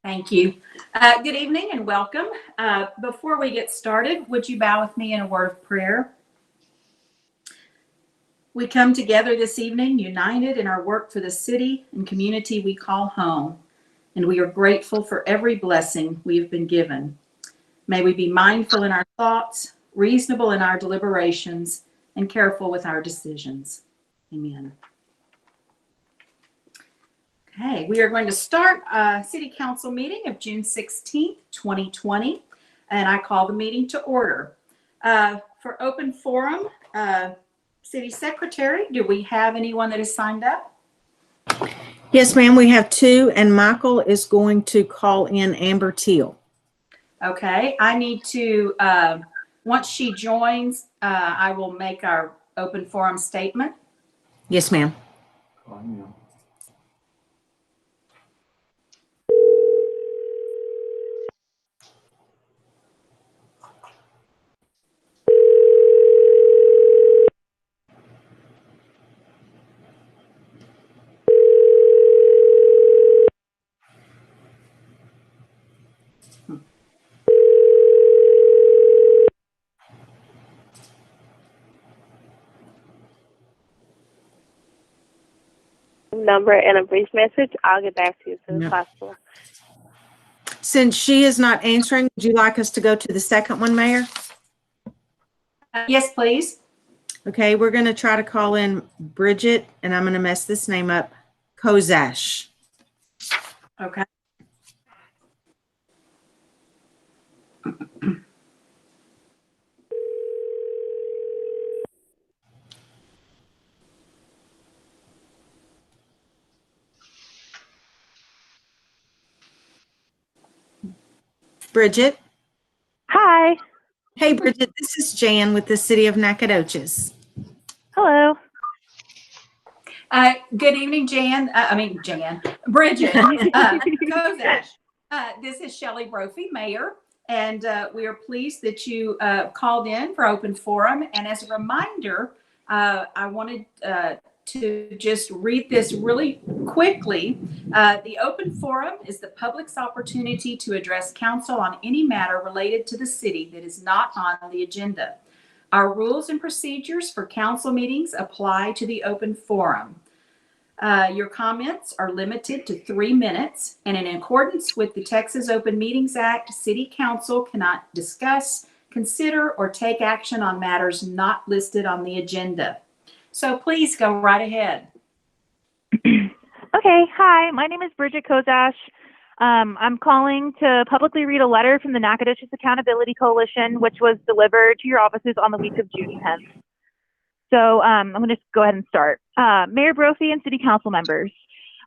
Thank you. Good evening and welcome. Before we get started, would you bow with me in a word of prayer? We come together this evening united in our work for the city and community we call home, and we are grateful for every blessing we have been given. May we be mindful in our thoughts, reasonable in our deliberations, and careful with our decisions. Amen. Okay, we are going to start a city council meeting of June 16th, 2020, and I call the meeting to order. For open forum, city secretary, do we have anyone that has signed up? Yes, ma'am, we have two, and Michael is going to call in Amber Teal. Okay, I need to, once she joins, I will make our open forum statement. Yes, ma'am. Number and a brief message. I'll get back to you as soon as possible. Since she is not answering, would you like us to go to the second one, Mayor? Yes, please. Okay, we're going to try to call in Bridget, and I'm going to mess this name up, Kozash. Okay. Bridget? Hi. Hey, Bridget, this is Jan with the City of Nacogdoches. Hello. Good evening, Bridget. Kozash. This is Shelley Brophy, Mayor, and we are pleased that you called in for open forum. And as a reminder, I wanted to just read this really quickly. The open forum is the public's opportunity to address council on any matter related to the city that is not on the agenda. Our rules and procedures for council meetings apply to the open forum. Your comments are limited to 3 minutes, and in accordance with the Texas Open Meetings Act, City Council cannot discuss, consider, or take action on matters not listed on the agenda. So please go right ahead. Okay. Hi. My name is Bridget Kozash. I'm calling to publicly read a letter from the Nacogdoches Accountability Coalition, which was delivered to your offices on the week of June 10th. So I'm going to go ahead and start. Mayor Brophy and City Council members,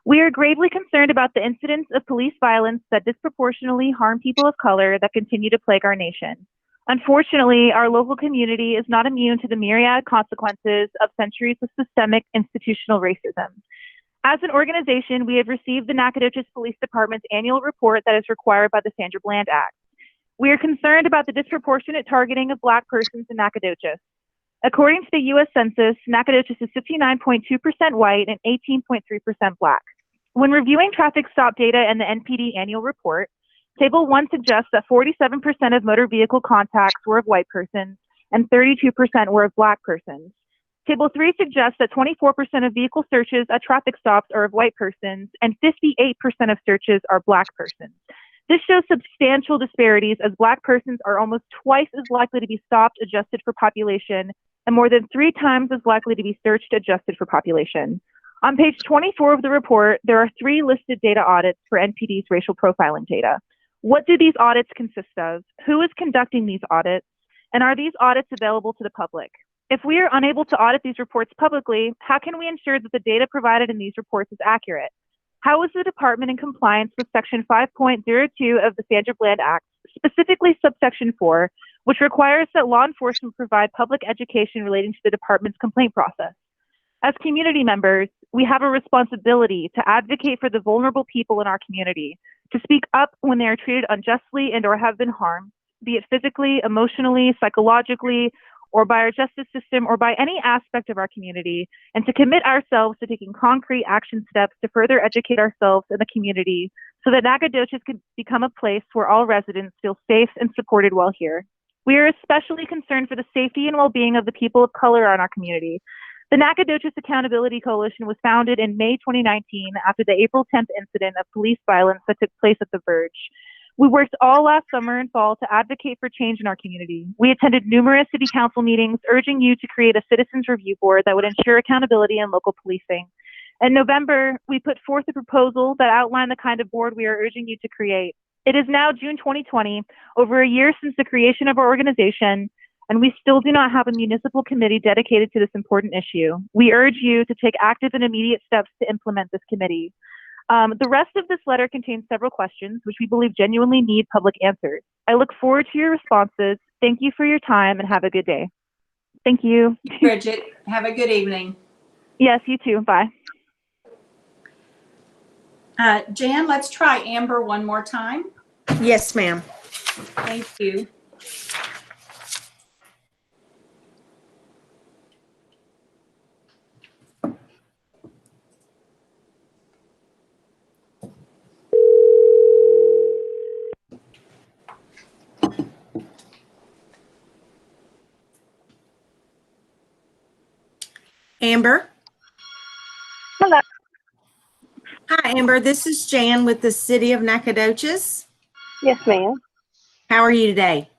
we are gravely concerned about the incidents of police violence that disproportionately harm people of color that continue to plague our nation. Unfortunately, our local community is not immune to the myriad consequences of centuries of systemic institutional racism. As an organization, we have received the Nacogdoches Police Department's annual report that is required by the Sandra Bland Act. We are concerned about the disproportionate targeting of Black persons in Nacogdoches. According to the U.S. Census, Nacogdoches is 59.2% white and 18.3% Black. When reviewing traffic stop data in the NPD annual report, Table 1 suggests that 47% of motor vehicle contacts were of white persons and 32% were of Black persons. Table 3 suggests that 24% of vehicle searches at traffic stops are of white persons and 58% of searches are Black persons. This shows substantial disparities as Black persons are almost twice as likely to be stopped adjusted for population and more than 3 times as likely to be searched adjusted for population. On page 24 of the report, there are 3 listed data audits for NPD's racial profiling data. What do these audits consist of? Who is conducting these audits? And are these audits available to the public? If we are unable to audit these reports publicly, how can we ensure that the data provided in these reports is accurate? How is the department in compliance with Section 5.02 of the Sandra Bland Act, specifically subsection 4, which requires that law enforcement provide public education relating to the department's complaint process? As community members, we have a responsibility to advocate for the vulnerable people in our community, to speak up when they are treated unjustly and or have been harmed, be it physically, emotionally, psychologically, or by our justice system, or by any aspect of our community, and to commit ourselves to taking concrete action steps to further educate ourselves and the community so that Nacogdoches could become a place where all residents feel safe and supported while here. We are especially concerned for the safety and well-being of the people of color in our community. The Nacogdoches Accountability Coalition was founded in May 2019 after the April 10th incident of police violence that took place at the Verge. We worked all last summer and fall to advocate for change in our community. We attended numerous city council meetings urging you to create a citizens review board that would ensure accountability in local policing. In November, we put forth a proposal that outlined the kind of board we are urging you to create. It is now June 2020, over a year since the creation of our organization, and we still do not have a municipal committee dedicated to this important issue. We urge you to take active and immediate steps to implement this committee. The rest of this letter contains several questions, which we believe genuinely need public answers. I look forward to your responses. Thank you for your time and have a good day. Thank you. Bridget, have a good evening. Yes, you too. Bye. Jan, let's try Amber one more time. Yes, ma'am. Thank you. Amber? Hello. Hi, Amber. This is Jan with the City of Nacogdoches. Yes, ma'am. How are you today?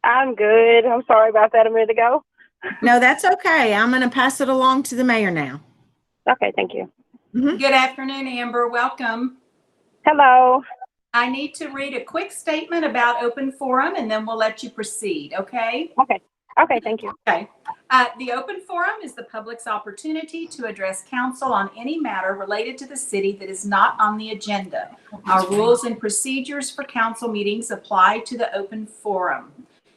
I'm good. I'm sorry about that a minute ago. No, that's okay. I'm going to pass it along to the mayor now. Okay, thank you. Good afternoon, Amber. Welcome. Hello. I need to read a quick statement about open forum and then we'll let you proceed, okay? Okay, thank you. Okay. The open forum is the public's opportunity to address council on any matter related to the city that is not on the agenda. Our rules and procedures for council meetings apply to the open forum.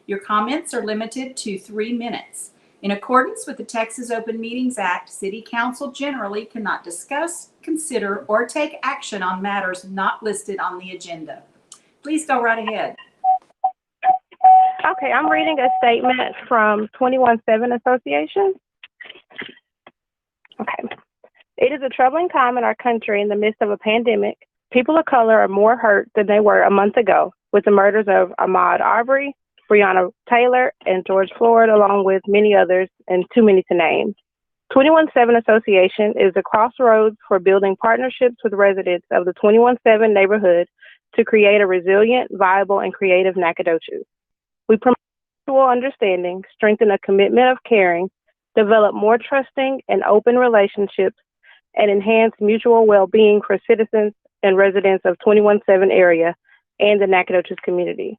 Your comments are limited to 3 minutes. In accordance with the Texas Open Meetings Act, City Council generally cannot discuss, consider, or take action on matters not listed on the agenda. Please go right ahead. Okay, I'm reading a statement from 21/7 Association. Okay. It is a troubling time in our country in the midst of a pandemic. People of color are more hurt than they were a month ago with the murders of Ahmaud Arbery, Breonna Taylor, and George Floyd, along with many others, and too many to name. 21/7 Association is the crossroads for building partnerships with residents of the 21/7 neighborhood to create a resilient, viable, and creative Nacogdoches. We promote mutual understanding, strengthen a commitment of caring, develop more trusting and open relationships, and enhance mutual well-being for citizens and residents of 21/7 area and the Nacogdoches community.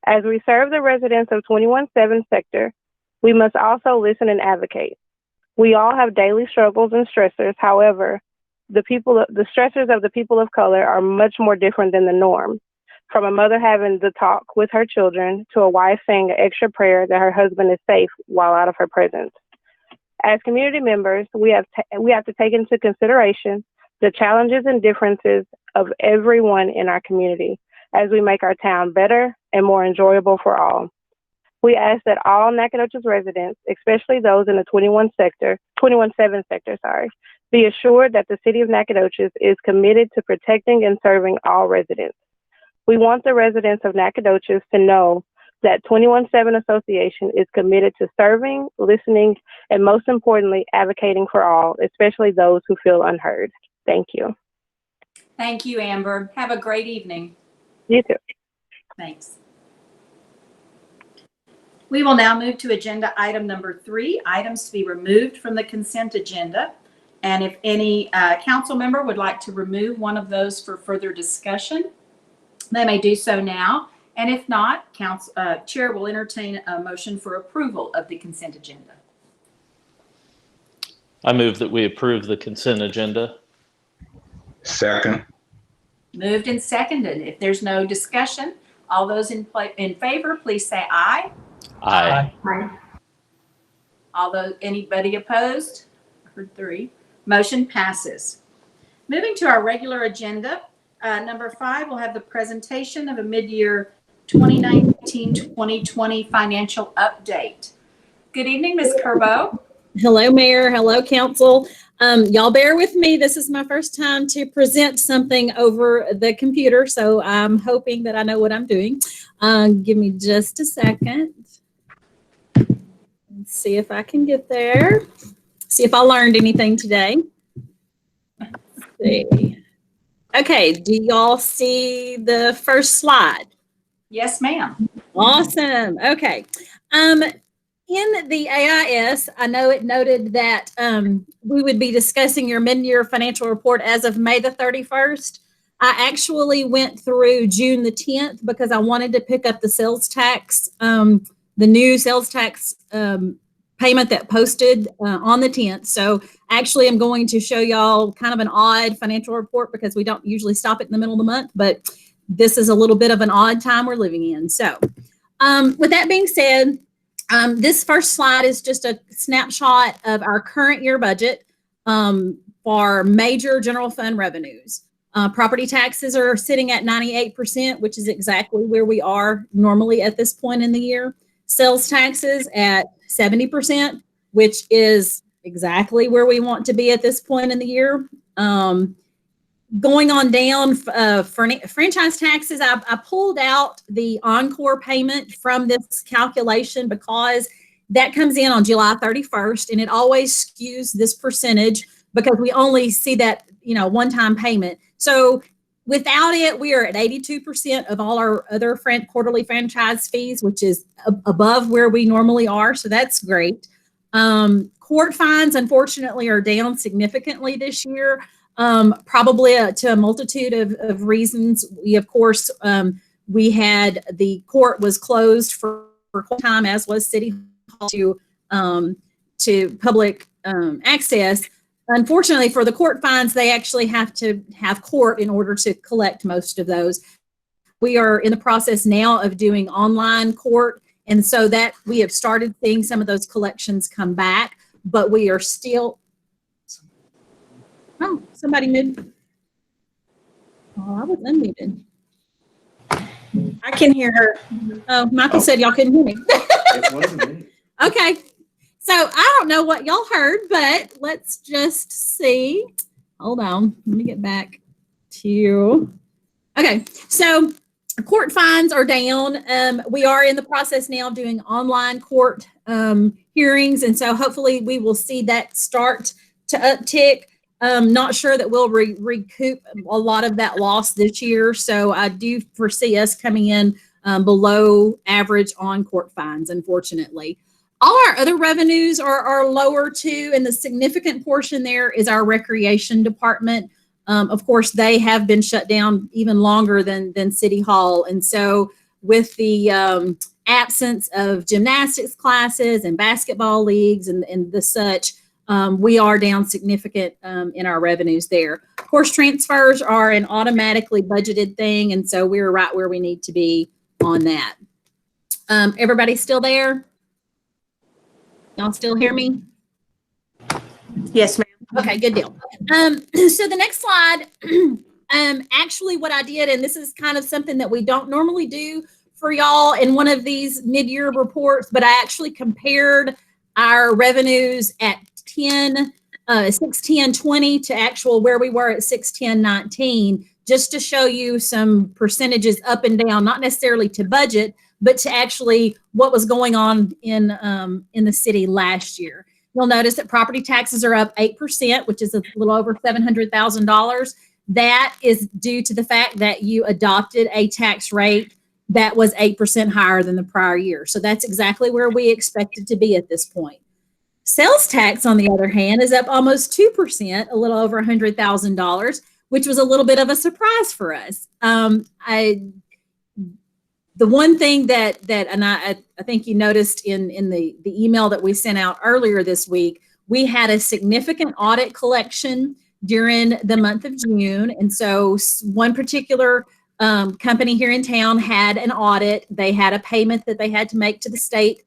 As we serve the residents of 21/7 sector, we must also listen and advocate. We all have daily struggles and stressors. However, the stressors of the people of color are much more different than the norm. From a mother having the talk with her children to a wife saying an extra prayer that her husband is safe while out of her presence. As community members, we have to take into consideration the challenges and differences of everyone in our community as we make our town better and more enjoyable for all. We ask that all Nacogdoches residents, especially those in the 21/7 sector, be assured that the City of Nacogdoches is committed to protecting and serving all residents. We want the residents of Nacogdoches to know that 21/7 Association is committed to serving, listening, and most importantly, advocating for all, especially those who feel unheard. Thank you. Thank you, Amber. Have a great evening. You too. Thanks. We will now move to agenda item number 3, items to be removed from the consent agenda. And if any council member would like to remove one of those for further discussion, they may do so now. And if not, Chair will entertain a motion for approval of the consent agenda. I move that we approve the consent agenda. Second. Moved and seconded. If there's no discussion, all those in favor, please say aye. Aye. Anybody opposed? I heard 3. Motion passes. Moving to our regular agenda, number 5, we'll have the presentation of a mid-year 2019-2020 financial update. Good evening, Ms. Kerbo. Hello, Mayor. Hello, Council. Y'all bear with me. This is my first time to present something over the computer, so I'm hoping that I know what I'm doing. Give me just a second. Let's see if I can get there. See if I learned anything today. Let's see. Okay, do y'all see the first slide? Yes, ma'am. Awesome. Okay. In the AIS, I know it noted that we would be discussing your mid-year financial report as of May the 31st. I actually went through June the 10th because I wanted to pick up the sales tax, the new sales tax payment that posted on the 10th. So actually, I'm going to show y'all kind of an odd financial report because we don't usually stop it in the middle of the month, but this is a little bit of an odd time we're living in. So with that being said, this first slide is just a snapshot of our current year budget for major general fund revenues. Property taxes are sitting at 98%, which is exactly where we are normally at this point in the year. Sales taxes at 70%, which is exactly where we want to be at this point in the year. Going on down for franchise taxes, I pulled out the Encore payment from this calculation because that comes in on July 31st, and it always skews this percentage because we only see that, one-time payment. So without it, we are at 82% of all our other quarterly franchise fees, which is above where we normally are. So that's great. Court fines, unfortunately, are down significantly this year. Probably to a multitude of reasons. We, of course, we had the court was closed for time, as was City Hall to public access. Unfortunately, for the court fines, they actually have to have court in order to collect most of those. We are in the process now of doing online court, and so that we have started seeing some of those collections come back, but we are still. Oh, somebody muted. Oh, I was unmuted. I can hear her. Oh, Michael said y'all couldn't hear me. It wasn't me. Okay. So I don't know what y'all heard, but let's just see. Hold on. Let me get back to. Okay. So court fines are down. We are in the process now of doing online court hearings. And so hopefully we will see that start to uptick. Not sure that we'll recoup a lot of that loss this year. So I do foresee us coming in below average on court fines, unfortunately. All our other revenues are lower too, and the significant portion there is our recreation department. Of course, they have been shut down even longer than City Hall. And so with the absence of gymnastics classes and basketball leagues and the such, we are down significant in our revenues there. Of course, transfers are an automatically budgeted thing, and so we're right where we need to be on that. Everybody still there? Y'all still hear me? Yes, ma'am. Okay, good deal. So the next slide, actually what I did, and this is kind of something that we don't normally do for y'all in one of these mid-year reports, but I actually compared our revenues at 6/10/20 to actual where we were at 6/10/19, just to show you some percentages up and down, not necessarily to budget, but to actually what was going on in the city last year. You'll notice that property taxes are up 8%, which is a little over $700,000. That is due to the fact that you adopted a tax rate that was 8% higher than the prior year. So that's exactly where we expected to be at this point. Sales tax, on the other hand, is up almost 2%, a little over $100,000, which was a little bit of a surprise for us. The one thing that I think you noticed in the email that we sent out earlier this week, we had a significant audit collection during the month of June. And so one particular company here in town had an audit. They had a payment that they had to make to the state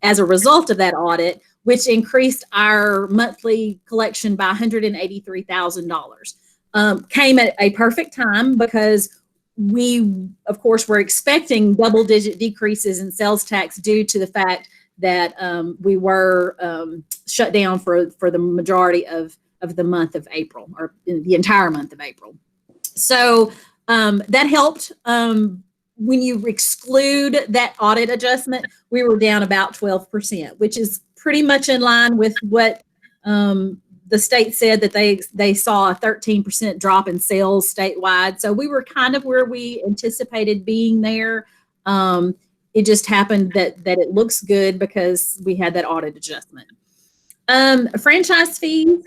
as a result of that audit, which increased our monthly collection by $183,000. Came at a perfect time because we, of course, were expecting double-digit decreases in sales tax due to the fact that we were shut down for the majority of the month of April, or the entire month of April. So that helped. When you exclude that audit adjustment, we were down about 12%, which is pretty much in line with what the state said, that they saw a 13% drop in sales statewide. So we were kind of where we anticipated being there. It just happened that it looks good because we had that audit adjustment. Franchise fees,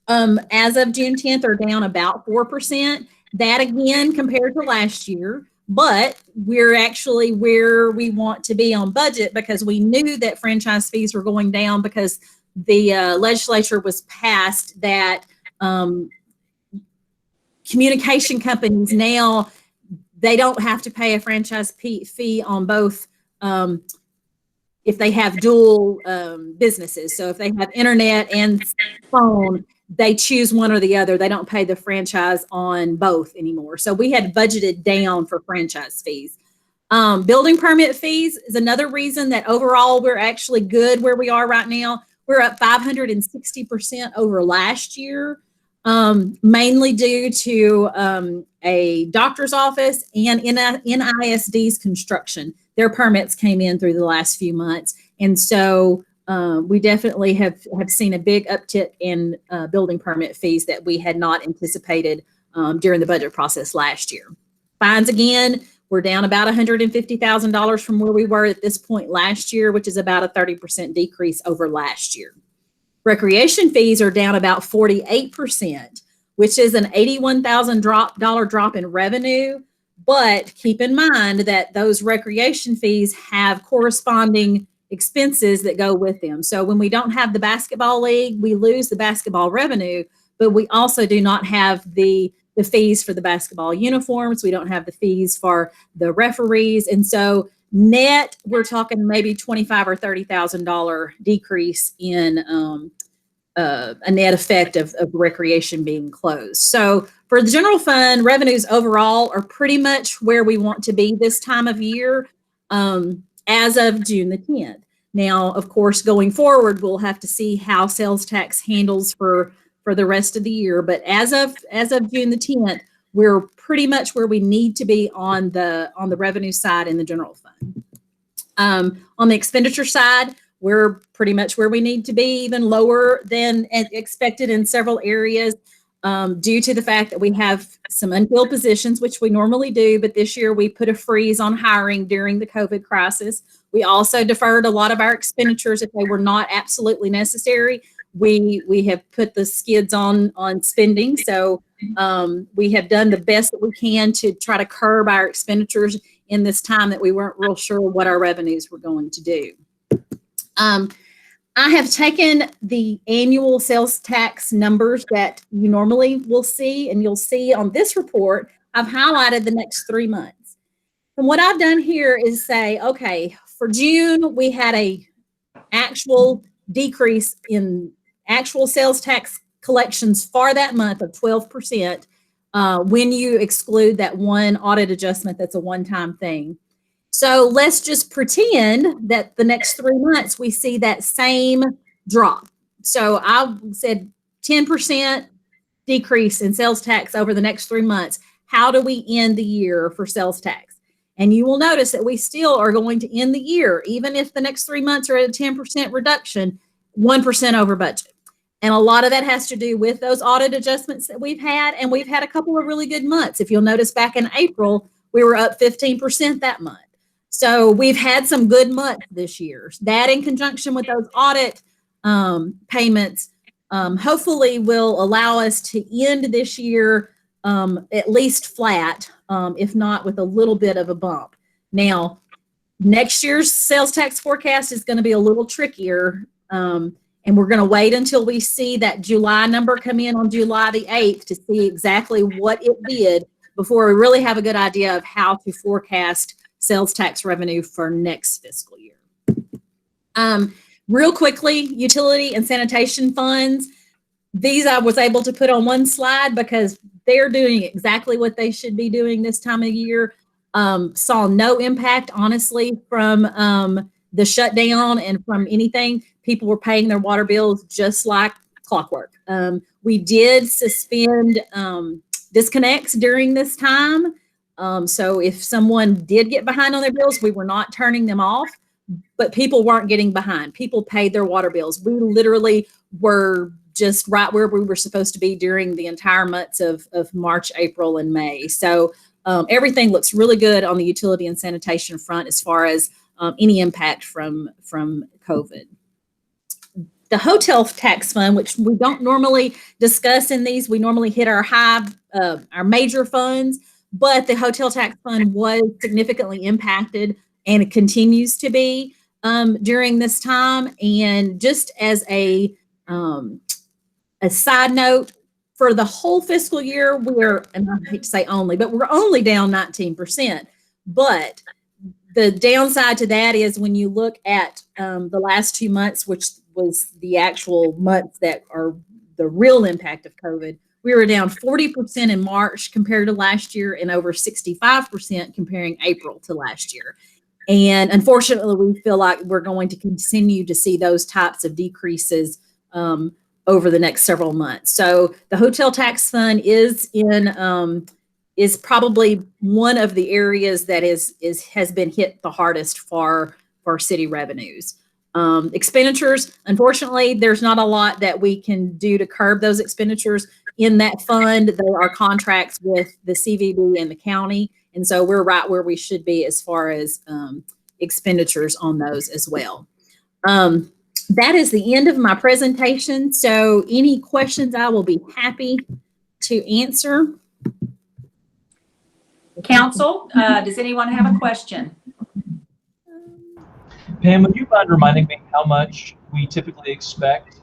as of June 10th, are down about 4%. That again, compared to last year, but we're actually where we want to be on budget, because we knew that franchise fees were going down because the legislature was passed that communication companies now, they don't have to pay a franchise fee on both if they have dual businesses. So if they have internet and phone, they choose one or the other. They don't pay the franchise on both anymore. So we had budgeted down for franchise fees. Building permit fees is another reason that overall we're actually good where we are right now. We're up 560% over last year, mainly due to a doctor's office and NISD's construction. Their permits came in through the last few months. And so we definitely have seen a big uptick in building permit fees that we had not anticipated during the budget process last year. Fines, again, we're down about $150,000 from where we were at this point last year, which is about a 30% decrease over last year. Recreation fees are down about 48%, which is an $81,000 drop in revenue. But keep in mind that those recreation fees have corresponding expenses that go with them. So when we don't have the basketball league, we lose the basketball revenue, but we also do not have the fees for the basketball uniforms. We don't have the fees for the referees. And so net, we're talking maybe $25,000 or $30,000 decrease in a net effect of recreation being closed. So for the general fund, revenues overall are pretty much where we want to be this time of year as of June the 10th. Now, of course, going forward, we'll have to see how sales tax handles for the rest of the year. But as of June the 10th, we're pretty much where we need to be on the revenue side in the general fund. On the expenditure side, we're pretty much where we need to be, even lower than expected in several areas, due to the fact that we have some unfilled positions, which we normally do, but this year we put a freeze on hiring during the COVID crisis. We also deferred a lot of our expenditures if they were not absolutely necessary. We have put the skids on spending. So we have done the best that we can to try to curb our expenditures in this time that we weren't real sure what our revenues were going to do. I have taken the annual sales tax numbers that you normally will see, and you'll see on this report, I've highlighted the next 3 months. And what I've done here is say, okay, for June, we had a actual decrease in actual sales tax collections for that month of 12% when you exclude that one audit adjustment that's a one-time thing. So let's just pretend that the next 3 months we see that same drop. So I said 10% decrease in sales tax over the next 3 months. How do we end the year for sales tax? And you will notice that we still are going to end the year, even if the next 3 months are at a 10% reduction, 1% over budget. And a lot of that has to do with those audit adjustments that we've had. And we've had a couple of really good months. If you'll notice back in April, we were up 15% that month. So we've had some good months this year. That in conjunction with those audit payments, hopefully will allow us to end this year at least flat, if not with a little bit of a bump. Now, next year's sales tax forecast is going to be a little trickier, and we're going to wait until we see that July number come in on July the 8th to see exactly what it did before we really have a good idea of how to forecast sales tax revenue for next fiscal year. Real quickly, utility and sanitation funds. These I was able to put on one slide because they're doing exactly what they should be doing this time of year. Saw no impact, honestly, from the shutdown and from anything, people were paying their water bills just like clockwork. We did suspend disconnects during this time. So if someone did get behind on their bills, we were not turning them off, but people weren't getting behind. People paid their water bills. We literally were just right where we were supposed to be during the entire months of March, April, and May. So everything looks really good on the utility and sanitation front as far as any impact from COVID. The hotel tax fund, which we don't normally discuss in these, we normally hit our our major funds, but the hotel tax fund was significantly impacted and it continues to be during this time. And just as a side note, for the whole fiscal year, and I hate to say only, but we're only down 19%. But the downside to that is when you look at the last 2 months, which was the actual months that are the real impact of COVID, we were down 40% in March compared to last year and over 65% comparing April to last year. And unfortunately, we feel like we're going to continue to see those types of decreases over the next several months. So the hotel tax fund is probably one of the areas that has been hit the hardest for city revenues. Expenditures, unfortunately, there's not a lot that we can do to curb those expenditures in that fund. There are contracts with the CVB and the county, and so we're right where we should be as far as expenditures on those as well. That is the end of my presentation. So any questions, I will be happy to answer. Council, does anyone have a question? Pam, would you mind reminding me how much we typically expect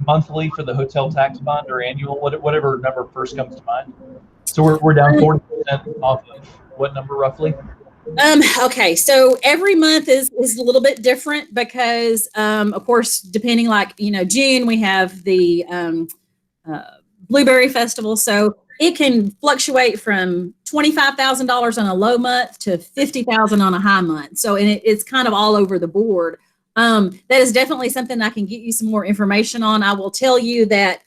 monthly for the hotel tax bond or annual, whatever number first comes to mind? So we're down 40% off of what number roughly? Okay, so every month is a little bit different because, of course, depending, like, June, we have the Blueberry Festival. So it can fluctuate from $25,000 on a low month to $50,000 on a high month. So, and it's kind of all over the board. That is definitely something I can get you some more information on. I will tell you that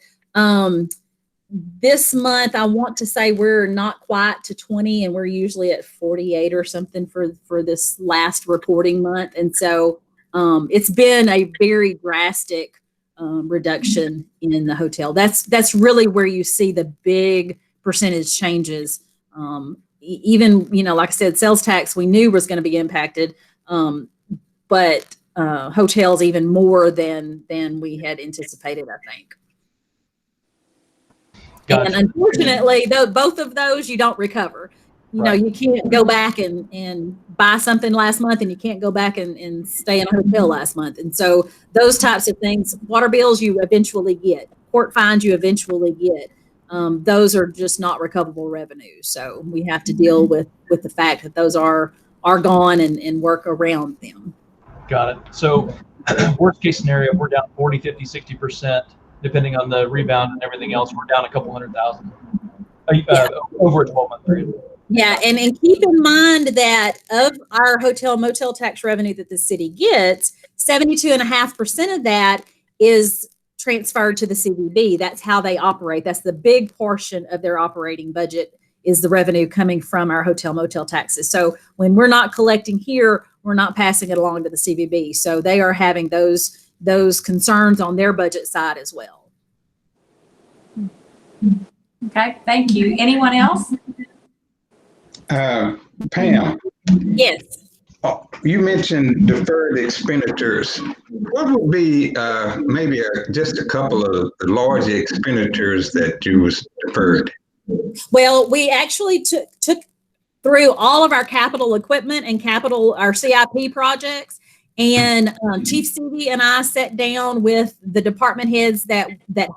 this month, I want to say we're not quite to 20, and we're usually at 48 or something for this last reporting month. And so it's been a very drastic reduction in the hotel. That's really where you see the big percentage changes. Even, like I said, sales tax we knew was going to be impacted, but hotels even more than we had anticipated, I think. Gotcha. And unfortunately, both of those you don't recover. Right. You can't go back and buy something last month, and you can't go back and stay in a hotel last month. And so those types of things, water bills you eventually get, court fines you eventually get. Those are just not recoverable revenues. So we have to deal with the fact that those are gone and work around them. Got it. So worst case scenario, we're down 40, 50, 60%, depending on the rebound and everything else. We're down a couple $100,000 over a 12-month period. Yeah, and keep in mind that of our hotel motel tax revenue that the city gets, 72.5% of that is transferred to the CVB. That's how they operate. That's the big portion of their operating budget, is the revenue coming from our hotel motel taxes. So when we're not collecting here, we're not passing it along to the CVB. So they are having those concerns on their budget side as well. Okay, thank you. Anyone else? Pam, Yes. you mentioned deferred expenditures. What would be maybe just a couple of large expenditures that you was deferred? Well, we actually took through all of our capital equipment and our CIP projects. And Chief Stevie and I sat down with the department heads that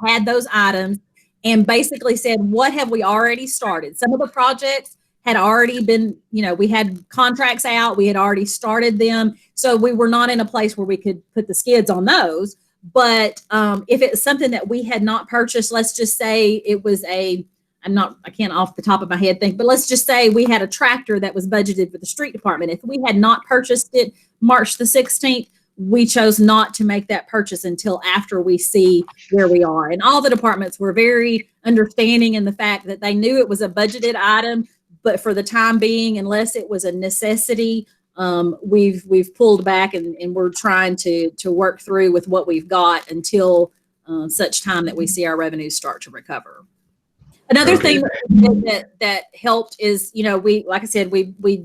had those items and basically said, what have we already started? Some of the projects had already been, we had contracts out, we had already started them. So we were not in a place where we could put the skids on those. But if it's something that we had not purchased, let's just say it was a I can't off the top of my head think, but let's just say we had a tractor that was budgeted for the street department. If we had not purchased it March the 16th, we chose not to make that purchase until after we see where we are. And all the departments were very understanding in the fact that they knew it was a budgeted item, but for the time being, unless it was a necessity, we've pulled back and we're trying to work through with what we've got until such time that we see our revenues start to recover. Another thing that helped is, like I said, we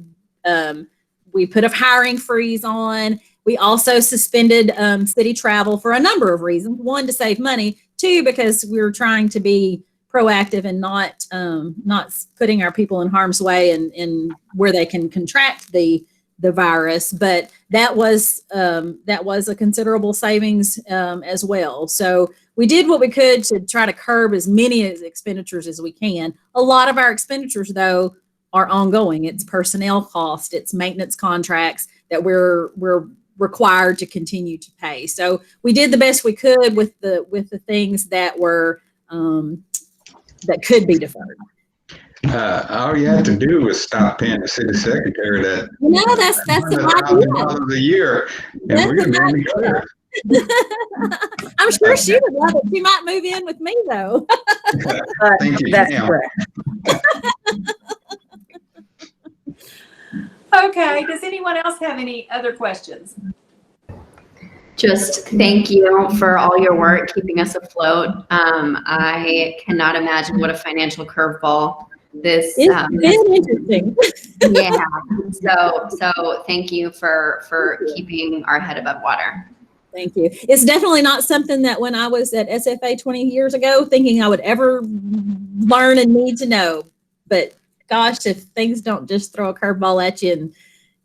put a hiring freeze on. We also suspended city travel for a number of reasons. One, to save money. Two, because we were trying to be proactive and not putting our people in harm's way and where they can contract the virus. But that was a considerable savings as well. So we did what we could to try to curb as many expenditures as we can. A lot of our expenditures, though, are ongoing. It's personnel cost, it's maintenance contracts that we're required to continue to pay. So we did the best we could with the things that were that could be deferred. All you have to do was stop paying the city secretary that. No, that's the $100,000 a year, and we're gonna be clear. I'm sure she would love it. She might move in with me, though. Thank you. That's ma'am. correct. Okay, does anyone else have any other questions? Just thank you for all your work keeping us afloat. I cannot imagine what a financial curveball this It's interesting. yeah. So thank you for keeping our head above water. Thank you. It's definitely not something that when I was at SFA 20 years ago, thinking I would ever learn and need to know. But gosh, if things don't just throw a curveball at you, and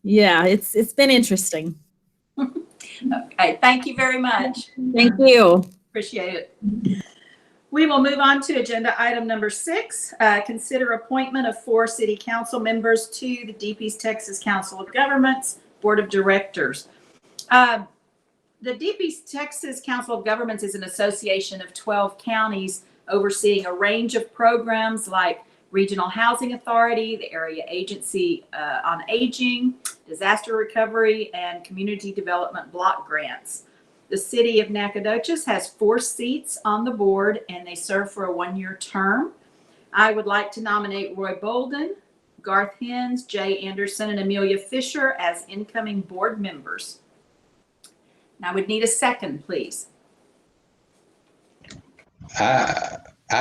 yeah, it's been interesting. Okay, thank you very much. Thank you. Appreciate it. We will move on to agenda item number 6. Consider appointment of 4 city council members to the Deep East Texas Council of Governments Board of Directors. The Deep East Texas Council of Governments is an association of 12 counties overseeing a range of programs like Regional Housing Authority, the Area Agency on Aging, Disaster Recovery, and Community Development Block Grants. The city of Nacogdoches has 4 seats on the board, and they serve for a 1-year term. I would like to nominate Roy Bolden, Garth Hens, Jay Anderson, and Amelia Fisher as incoming board members. And I would need a second, please. I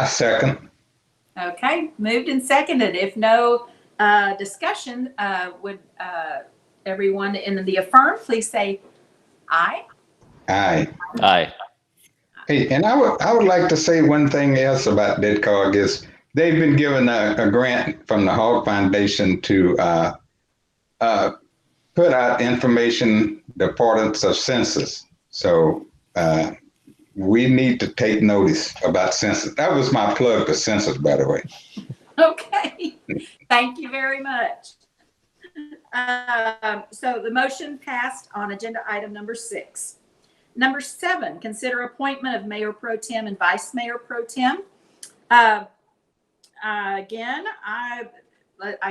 second. Okay, moved and seconded. If no discussion, would everyone in the affirm please say aye? Aye. Aye. Hey, and I would like to say one thing else about DEDCOG is they've been given a grant from the Hall Foundation to put out information, the importance of census. So we need to take notice about census. That was my plug for census, by the way. Okay, thank you very much. So the motion passed on agenda item number 6. Number 7, consider appointment of Mayor Pro Tem and Vice Mayor Pro Tem. Again, I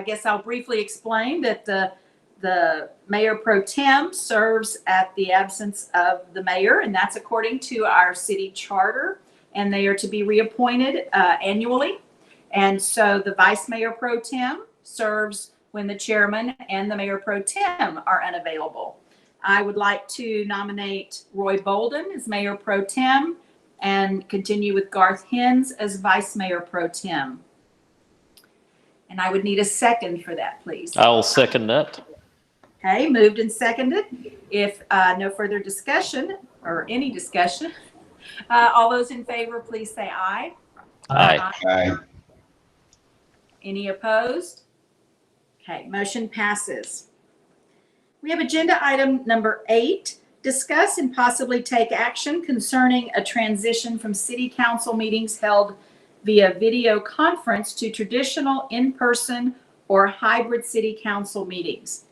guess I'll briefly explain that the Mayor Pro Tem serves at the absence of the mayor, and that's according to our city charter, and they are to be reappointed annually. And so the Vice Mayor Pro Tem serves when the chairman and the Mayor Pro Tem are unavailable. I would like to nominate Roy Bolden as Mayor Pro Tem and continue with Garth Hens as Vice Mayor Pro Tem. And I would need a second for that, please. I'll second that. Okay, moved and seconded. If no further discussion or any discussion, all those in favor, please say aye. Aye. Aye. Any opposed? Okay, motion passes. We have agenda item number 8, discuss and possibly take action concerning a transition from city council meetings held via video conference to traditional in-person or hybrid city council meetings.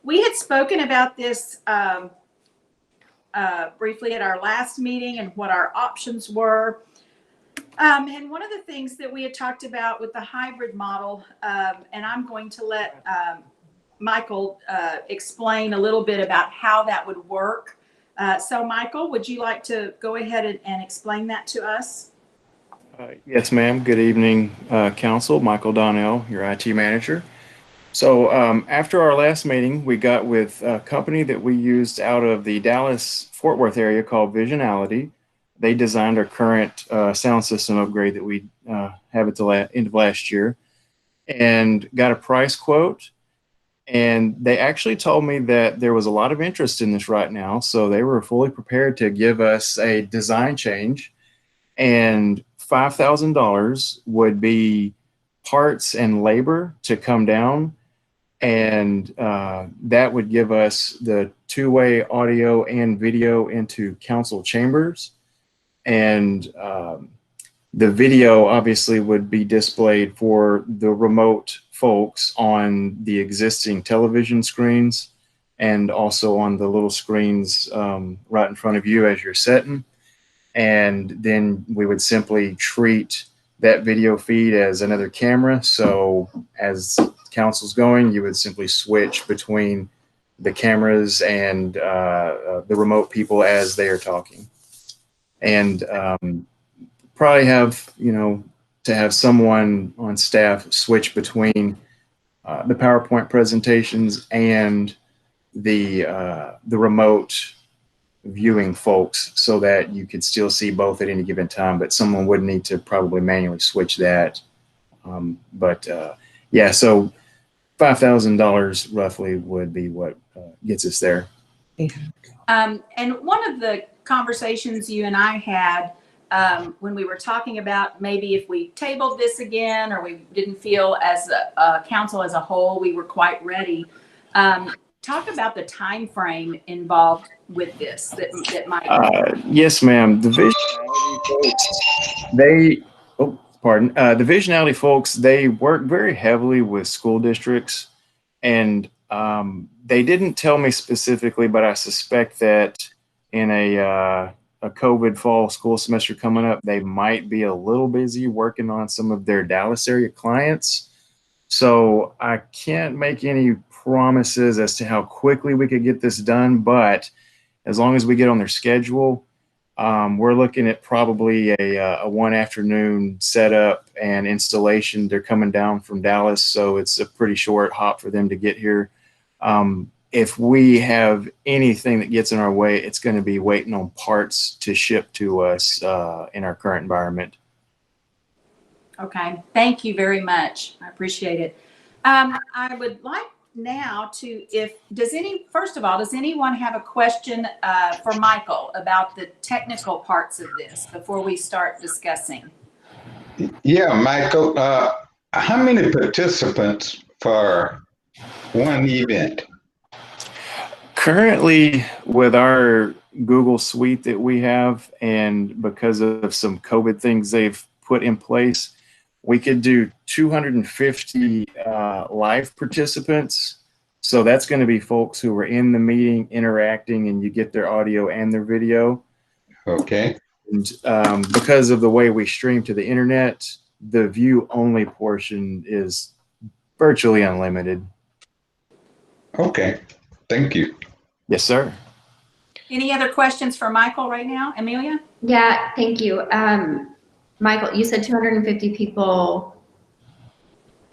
We had spoken about this briefly at our last meeting and what our options were. And one of the things that we had talked about with the hybrid model, and I'm going to let Michael explain a little bit about how that would work. So Michael, would you like to go ahead and explain that to us? Yes, ma'am. Good evening, Council. Michael Donnell, your IT manager. So after our last meeting, we got with a company that we used out of the Dallas-Fort Worth area called Visionality. They designed our current sound system upgrade that we have at the end of last year, and got a price quote. And they actually told me that there was a lot of interest in this right now. So they were fully prepared to give us a design change, and $5,000 would be parts and labor to come down. And that would give us the two-way audio and video into council chambers. And the video obviously would be displayed for the remote folks on the existing television screens, and also on the little screens right in front of you as you're sitting. And then we would simply treat that video feed as another camera. So as council's going, you would simply switch between the cameras and the remote people as they are talking. And probably have, to have someone on staff switch between the PowerPoint presentations and the remote viewing folks, so that you could still see both at any given time, but someone would need to probably manually switch that. Yeah, so $5,000 roughly would be what gets us there. And one of the conversations you and I had when we were talking about maybe if we tabled this again, or we didn't feel as a council as a whole we were quite ready, talk about the time frame involved with this that might. Yes, ma'am. The Visionality folks, the Visionality folks, they work very heavily with school districts, and they didn't tell me specifically, but I suspect that in a COVID fall school semester coming up, they might be a little busy working on some of their Dallas area clients. So I can't make any promises as to how quickly we could get this done, but as long as we get on their schedule, we're looking at probably a one afternoon setup and installation. They're coming down from Dallas, so it's a pretty short hop for them to get here. If we have anything that gets in our way, it's going to be waiting on parts to ship to us in our current environment. Okay, thank you very much. I appreciate it. I would like now to, first of all, does anyone have a question for Michael about the technical parts of this before we start discussing? Yeah, Michael, how many participants for one event? Currently, with our Google Suite that we have, and because of some COVID things they've put in place, we could do 250 live participants. So that's going to be folks who are in the meeting interacting, and you get their audio and their video. Okay. And because of the way we stream to the internet, the view only portion is virtually unlimited. Okay. Thank you. Yes, sir. Any other questions for Michael right now? Amelia? Yeah, thank you. Michael, you said 250 people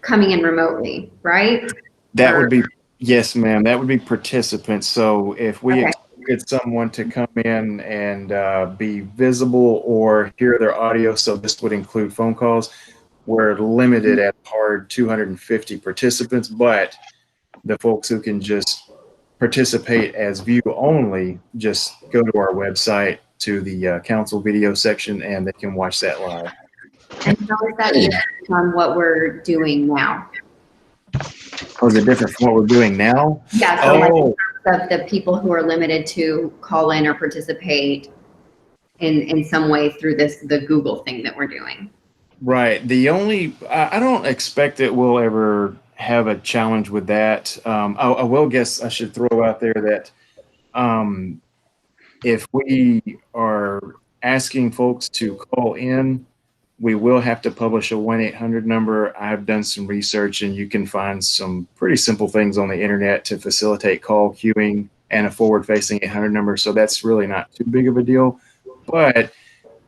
coming in remotely, right? That would be, yes, ma'am. That would be participants. So if we expected someone to come in and be visible or hear their audio, so this would include phone calls, we're limited at hard 250 participants, but the folks who can just participate as view only, just go to our website to the council video section, and they can watch that live. And how is that different from what we're doing now? Oh, is it different from what we're doing now? Yeah, so like in terms of the people who are limited to call in or participate in some way through the Google thing that we're doing. Right. The only, I don't expect that we'll ever have a challenge with that. I will guess I should throw out there that if we are asking folks to call in, We will have to publish a 1-800 number. I've done some research, and you can find some pretty simple things on the internet to facilitate call queuing and a forward-facing 800 number. So that's really not too big of a deal. But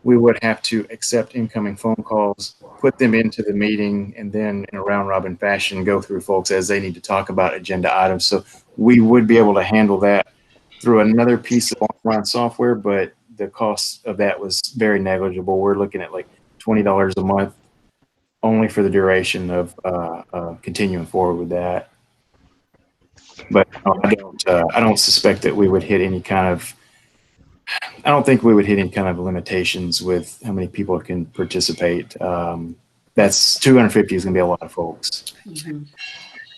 we would have to accept incoming phone calls, put them into the meeting, and then in a round-robin fashion go through folks as they need to talk about agenda items. So we would be able to handle that through another piece of online software, but the cost of that was very negligible. We're looking at like $20 a month only for the duration of continuing forward with that. But I don't suspect that we would hit any kind of, I don't think we would hit any kind of limitations with how many people can participate. That's 250 is going to be a lot of folks. Mm-hmm.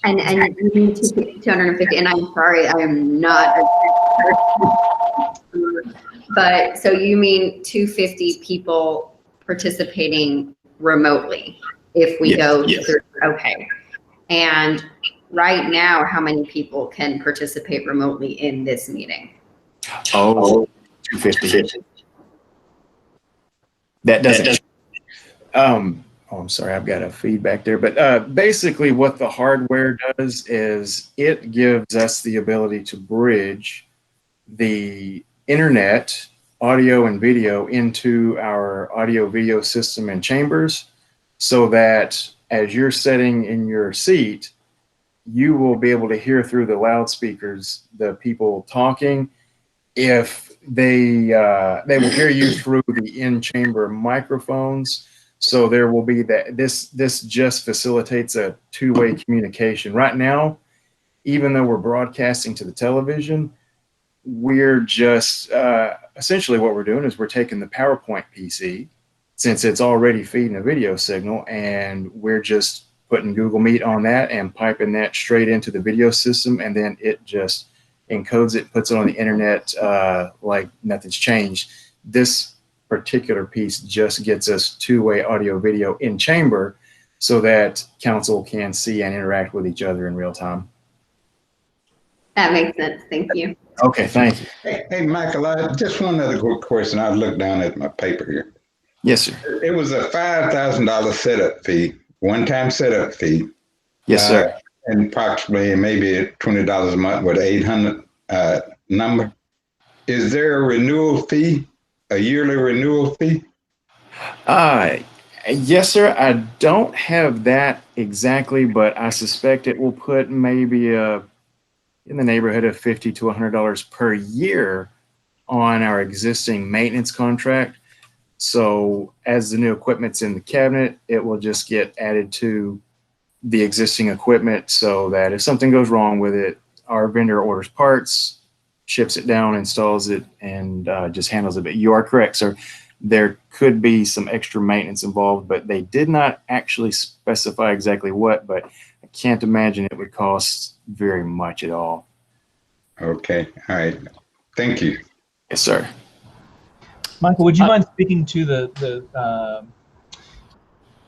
And you mean 250, and I'm sorry, I am not a but so you mean 250 people participating remotely if we go through, okay. And right now, how many people can participate remotely in this meeting? 250. That doesn't. I'm sorry, I've got a feedback there. But basically, what the hardware does is it gives us the ability to bridge the internet, audio and video into our audio video system and chambers, so that as you're sitting in your seat, you will be able to hear through the loudspeakers the people talking. If they will hear you through the in-chamber microphones. So there will be that. This just facilitates a two-way communication. Right now, even though we're broadcasting to the television, we're just essentially what we're doing is we're taking the PowerPoint PC, since it's already feeding a video signal, and we're just putting Google Meet on that and piping that straight into the video system, and then it just encodes it, puts it on the internet like nothing's changed. This particular piece just gets us two-way audio video in chamber so that council can see and interact with each other in real time. That makes sense. Thank you. Okay, thank you. Hey, Michael, just one other quick question. I looked down at my paper here. Yes, sir. It was a $5,000 setup fee, one-time setup fee. Yes, sir. And approximately maybe $20 a month with 800 number. Is there a renewal fee, a yearly renewal fee? Yes, sir. I don't have that exactly, but I suspect it will put maybe in the neighborhood of $50 to $100 per year on our existing maintenance contract. So as the new equipment's in the cabinet, it will just get added to the existing equipment, so that if something goes wrong with it, our vendor orders parts, ships it down, installs it, and just handles it. But you are correct, sir. There could be some extra maintenance involved, but they did not actually specify exactly what, but I can't imagine it would cost very much at all. Okay. All right. Thank you. Yes, sir. Michael, would you mind speaking to the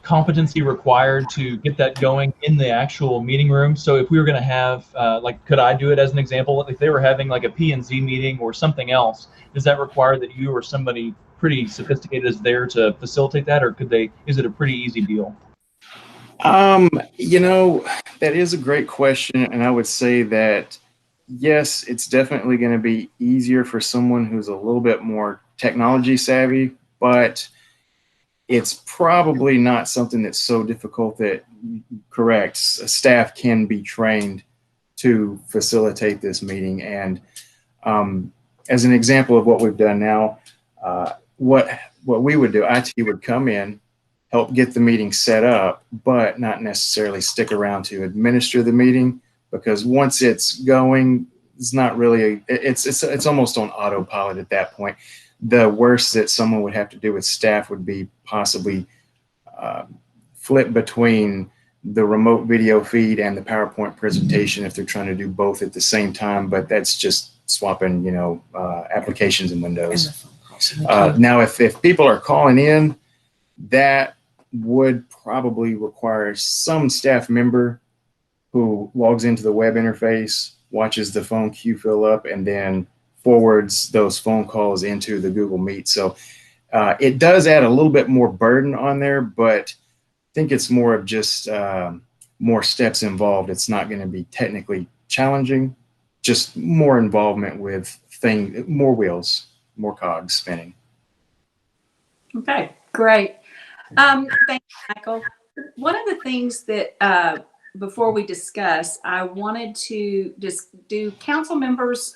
competency required to get that going in the actual meeting room? So if we were going to have, like, could I do it as an example? If they were having like a P&Z meeting or something else, does that require that you or somebody pretty sophisticated is there to facilitate that, or is it a pretty easy deal? You know, that is a great question. And I would say that, yes, it's definitely going to be easier for someone who's a little bit more technology savvy, but it's probably not something that's so difficult that, correct, staff can be trained to facilitate this meeting. And as an example of what we've done now, what we would do, IT would come in, help get the meeting set up, but not necessarily stick around to administer the meeting, because once it's going, it's not really, it's almost on autopilot at that point. The worst that someone would have to do with staff would be possibly flip between the remote video feed and the PowerPoint presentation if they're trying to do both at the same time, but that's just swapping, you know, applications and windows. Now, if people are calling in, that would probably require some staff member who logs into the web interface, watches the phone queue fill up, and then forwards those phone calls into the Google Meet. So It does add a little bit more burden on there, but I think it's more of just more steps involved. It's not going to be technically challenging, just more involvement with more wheels, more cogs spinning. Okay, great. Thank you, Michael. One of the things that before we discuss, I wanted to just do council members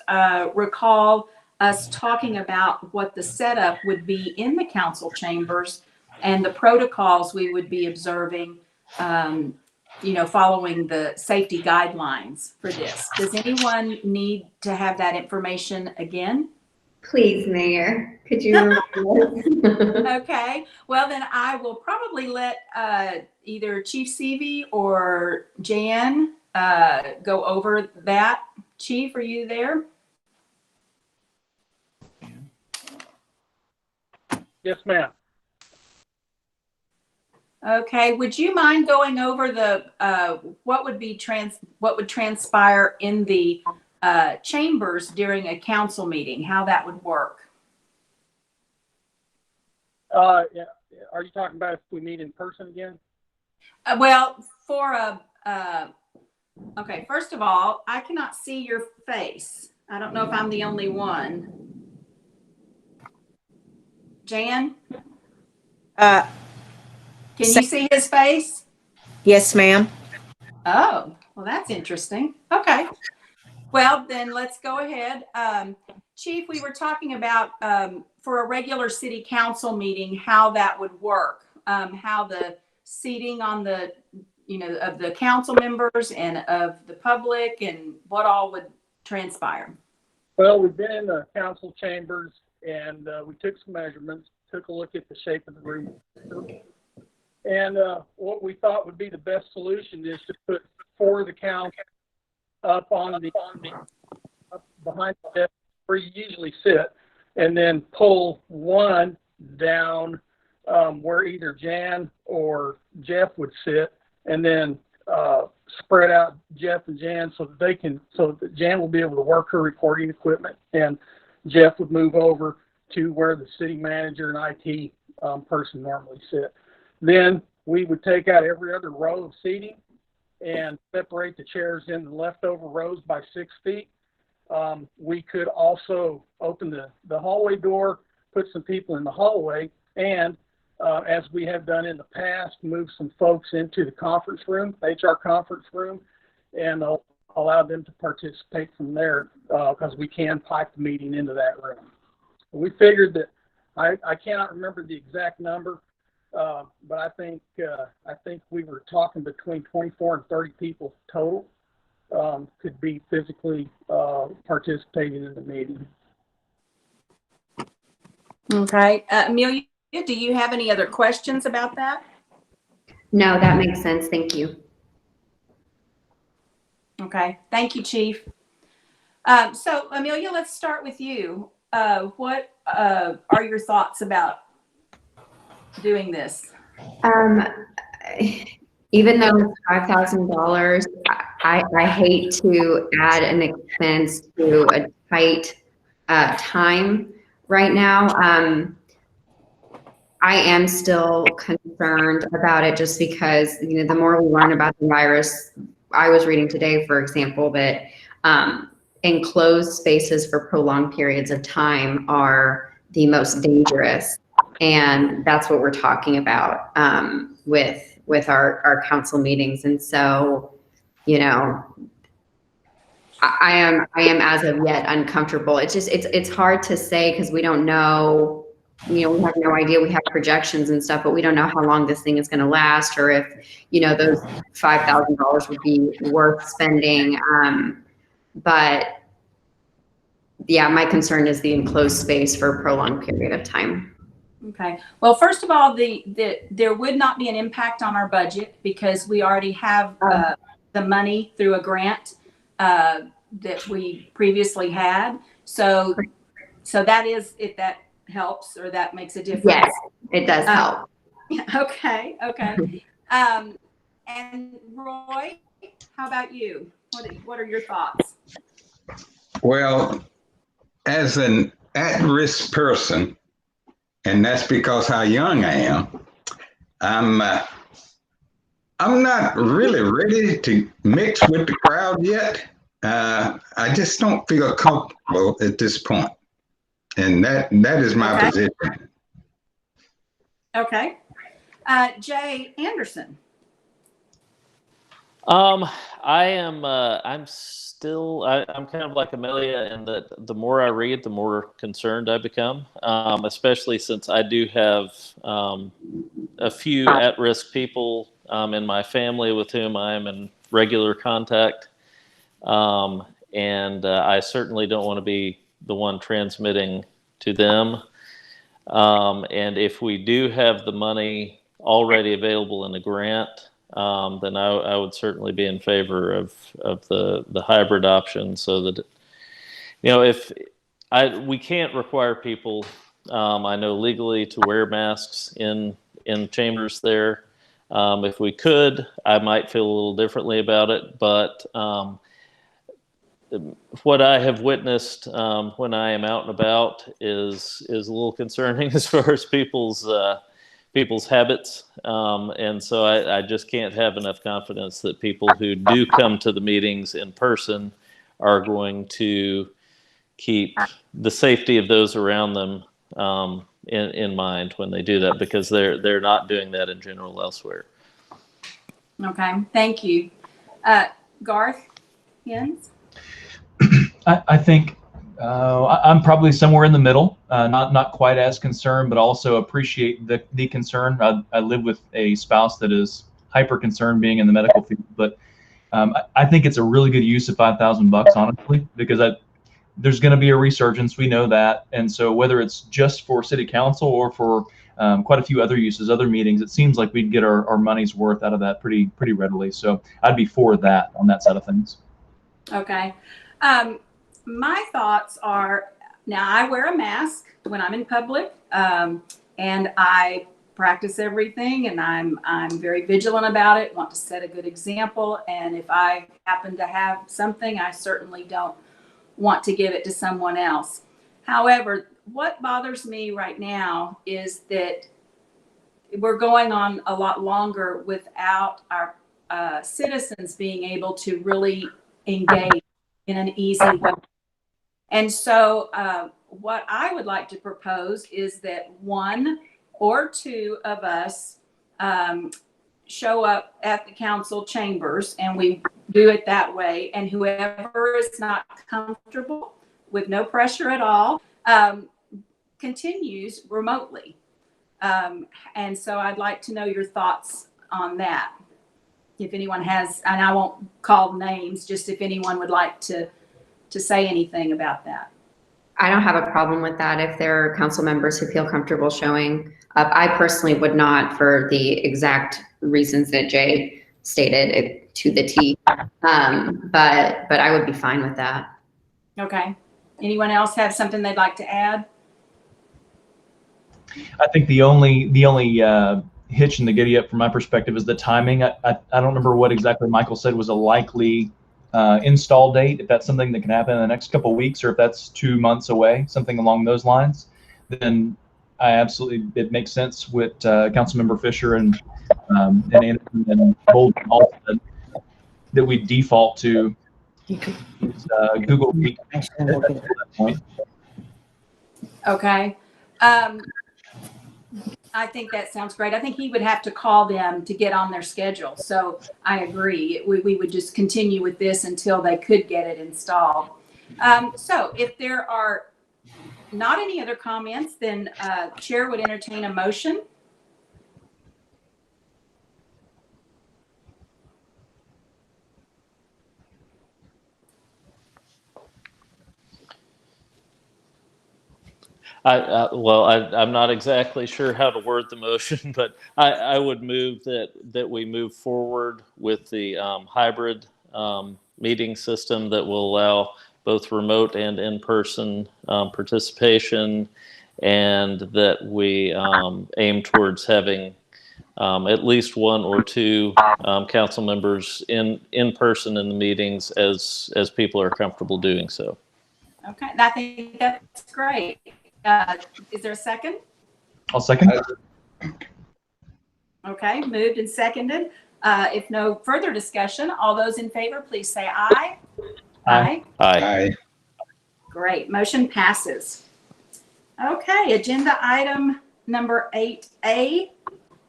recall us talking about what the setup would be in the council chambers and the protocols we would be observing, following the safety guidelines for this. Does anyone need to have that information again? Please, Mayor, could you remind us? Okay, well then I will probably let either Chief Seavey or Jan go over that. Chief, are you there? Yes, ma'am. Okay, would you mind going over the what would transpire in the chambers during a council meeting, how that would work? Yeah. Are you talking about if we meet in person again? Well, okay, first of all, I cannot see your face. I don't know if I'm the only one. Jan, can you see his face? Yes, ma'am. Oh, well, that's interesting. Okay. Well, then let's go ahead. Chief, we were talking about for a regular city council meeting, how that would work, how the seating on the, of the council members and of the public and what all would transpire. Well, we've been in the council chambers and we took some measurements, took a look at the shape of the room. And what we thought would be the best solution is to put 4 of the council up behind the desk where you usually sit, and then pull 1 down where either Jan or Jeff would sit, and then spread out Jeff and Jan so that Jan will be able to work her recording equipment, and Jeff would move over to where the city manager and IT person normally sit. Then we would take out every other row of seating and separate the chairs in the leftover rows by 6 feet. We could also open the hallway door, put some people in the hallway, and as we have done in the past, move some folks into the conference room, HR conference room, and allow them to participate from there because we can pipe the meeting into that room. We figured that, I cannot remember the exact number, but I think we were talking between 24 and 30 people total could be physically participating in the meeting. Okay, Amelia, do you have any other questions about that? No, that makes sense. Thank you. Okay, thank you, Chief. So Amelia, let's start with you. What are your thoughts about doing this? Even though it's $5,000, I hate to add an expense to a tight time right now. I am still concerned about it just because, the more we learn about the virus, I was reading today, for example, that enclosed spaces for prolonged periods of time are the most dangerous. And that's what we're talking about with our council meetings. And so, I am as of yet uncomfortable. It's hard to say because we don't know, we have no idea. We have projections and stuff, but we don't know how long this thing is going to last or if, those $5,000 would be worth spending. But yeah, my concern is the enclosed space for a prolonged period of time. Okay. Well, first of all, there would not be an impact on our budget because we already have the money through a grant that we previously had. So that is, if that helps or that makes a difference. Yes, it does help. Okay. And Roy, how about you? What are your thoughts? Well, as an at-risk person, and that's because how young I am. I'm not really ready to mix with the crowd yet. I just don't feel comfortable at this point, and that is my Okay. position. Okay. Jay Anderson. I'm kind of like Amelia in that the more I read, the more concerned I become, especially since I do have a few at-risk people in my family with whom I'm in regular contact. And I certainly don't want to be the one transmitting to them. And if we do have the money already available in the grant, then I would certainly be in favor of the hybrid option, so that, if we can't require people, I know legally, to wear masks in chambers there. If we could, I might feel a little differently about it, but what I have witnessed when I am out and about is a little concerning as far as people's habits, and so I just can't have enough confidence that people who do come to the meetings in person are going to keep the safety of those around them in mind when they do that, because they're not doing that in general elsewhere. Okay, thank you. Garth Hens? I think I'm probably somewhere in the middle, not quite as concerned, but also appreciate the concern. I live with a spouse that is hyper concerned being in the medical field, but I think it's a really good use of $5,000, honestly, because there's going to be a resurgence. We know that. And so whether it's just for city council or for quite a few other uses, other meetings, it seems like we'd get our money's worth out of that pretty readily. So I'd be for that on that side of things. Okay. My thoughts are, now I wear a mask when I'm in public, and I practice everything, and I'm very vigilant about it, want to set a good example. And if I happen to have something, I certainly don't want to give it to someone else. However, what bothers me right now is that we're going on a lot longer without our citizens being able to really engage in an easy way. And so what I would like to propose is that one or two of us show up at the council chambers, and we do it that way. And whoever is not comfortable, with no pressure at all, continues remotely. And so I'd like to know your thoughts on that. If anyone has, and I won't call names, just if anyone would like to say anything about that. I don't have a problem with that if there are council members who feel comfortable showing up. I personally would not, for the exact reasons that Jay stated to the T. But I would be fine with that. Okay. Anyone else have something they'd like to add? I think the only hitch in the giddy up from my perspective is the timing. I don't remember what exactly Michael said was a likely install date, if that's something that can happen in the next couple of weeks, or if that's 2 months away, something along those lines, then it makes sense with Councilmember Fisher and Anderson and Bolden all said that we default to Google Meet at that point. Okay. I think that sounds great. I think he would have to call them to get on their schedule. So I agree. We would just continue with this until they could get it installed. So if there are not any other comments, then Chair would entertain a motion. I'm not exactly sure how to word the motion, but I would move that we move forward with the hybrid meeting system that will allow both remote and in-person participation, and that we aim towards having at least one or two council members in person in the meetings as people are comfortable doing so. Okay, I think that's great. Is there a second? I'll second. Okay, moved and seconded. If no further discussion, all those in favor, please say aye. Aye. Aye. Great, motion passes. Okay, agenda item number 8A,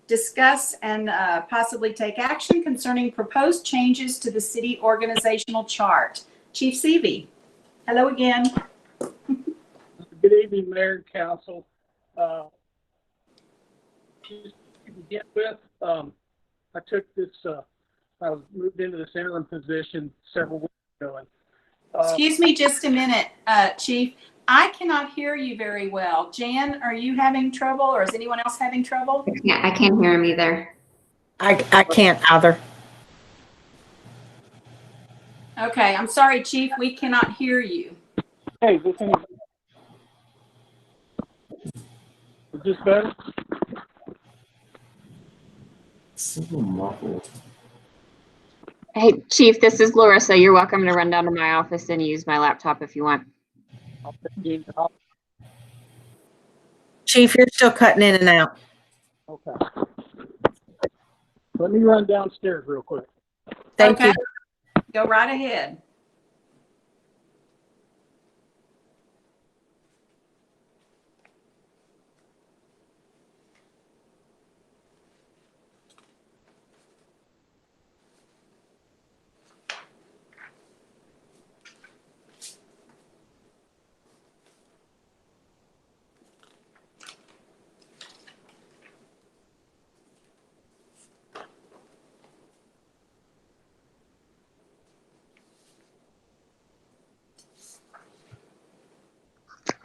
discuss and possibly take action concerning proposed changes to the city organizational chart. Chief Seavey, hello again. Good evening, Mayor and Council. Just to begin with, I took this, I was moved into this interim position several weeks ago. And, Excuse me just a minute, Chief. I cannot hear you very well. Jan, are you having trouble or is anyone else having trouble? Yeah, I can't hear him either. I can't either. Okay, I'm sorry, Chief. We cannot hear you. hey, is this better? Hey, Chief, this is Larissa. You're welcome to run down to my office and use my laptop if you want. Chief, you're still cutting in and out. Okay. Let me run downstairs real quick. Thank Okay. you. Go right ahead.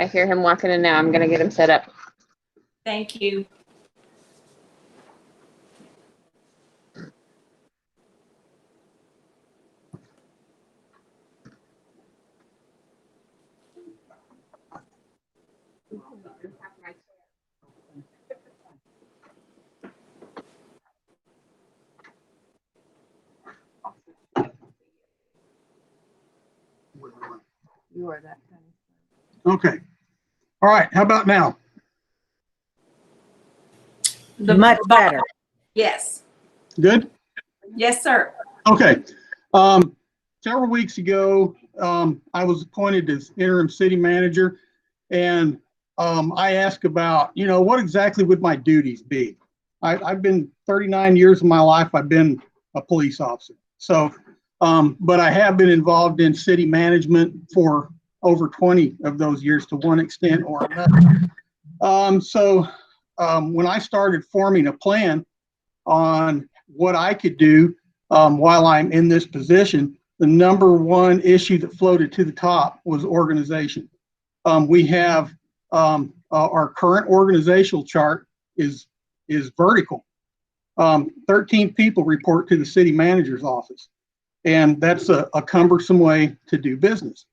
I hear him walking in now. I'm going to get him set up. Thank you. You are that kind. Okay. All right. How about now? Much better. Yes. Good? Yes, sir. Okay. Several weeks ago, I was appointed as interim city manager, and I asked about, what exactly would my duties be? I've been 39 years of my life, I've been a police officer. So, but I have been involved in city management for over 20 of those years to one extent or another. So when I started forming a plan on what I could do while I'm in this position, the number one issue that floated to the top was organization. We have our current organizational chart is vertical. 13 people report to the city manager's office, and that's a cumbersome way to do business.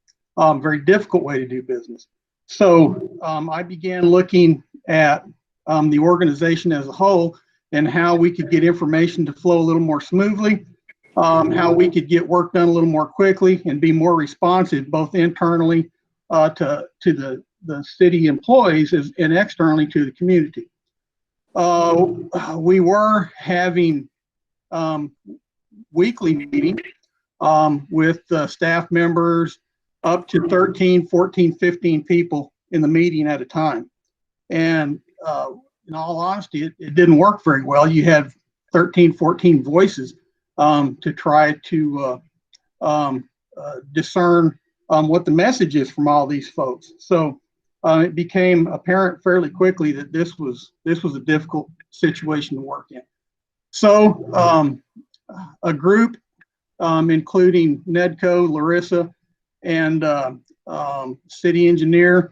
Very difficult way to do business. So I began looking at the organization as a whole and how we could get information to flow a little more smoothly, how we could get work done a little more quickly and be more responsive, both internally to the city employees and externally to the community. We were having weekly meetings with staff members, up to 13, 14, 15 people in the meeting at a time. And in all honesty, it didn't work very well. You had 13, 14 voices to try to discern what the message is from all these folks. So it became apparent fairly quickly that this was a difficult situation to work in. So a group, including Nedco, Larissa, and city engineer,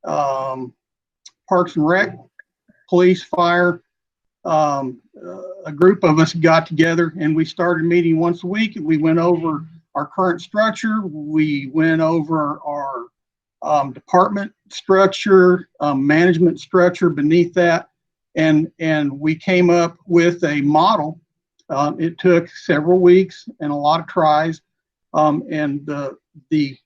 Parks and Rec, police, fire, a group of us got together and we started meeting once a week. We went over our current structure. We went over our department structure, management structure beneath that, and we came up with a model. It took several weeks and a lot of tries, and the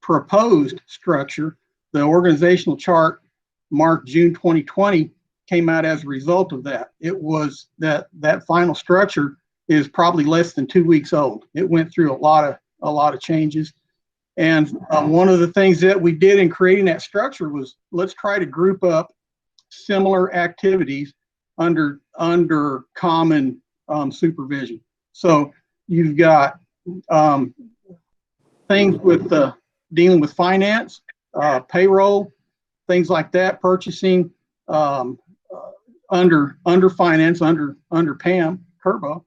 proposed structure, the organizational chart, marked June 2020, came out as a result of that. It was that final structure is probably less than 2 weeks old. It went through a lot of changes. And one of the things that we did in creating that structure was let's try to group up similar activities under common supervision. So you've got things with dealing with finance, payroll, things like that, purchasing under finance, under Pam Kerbo,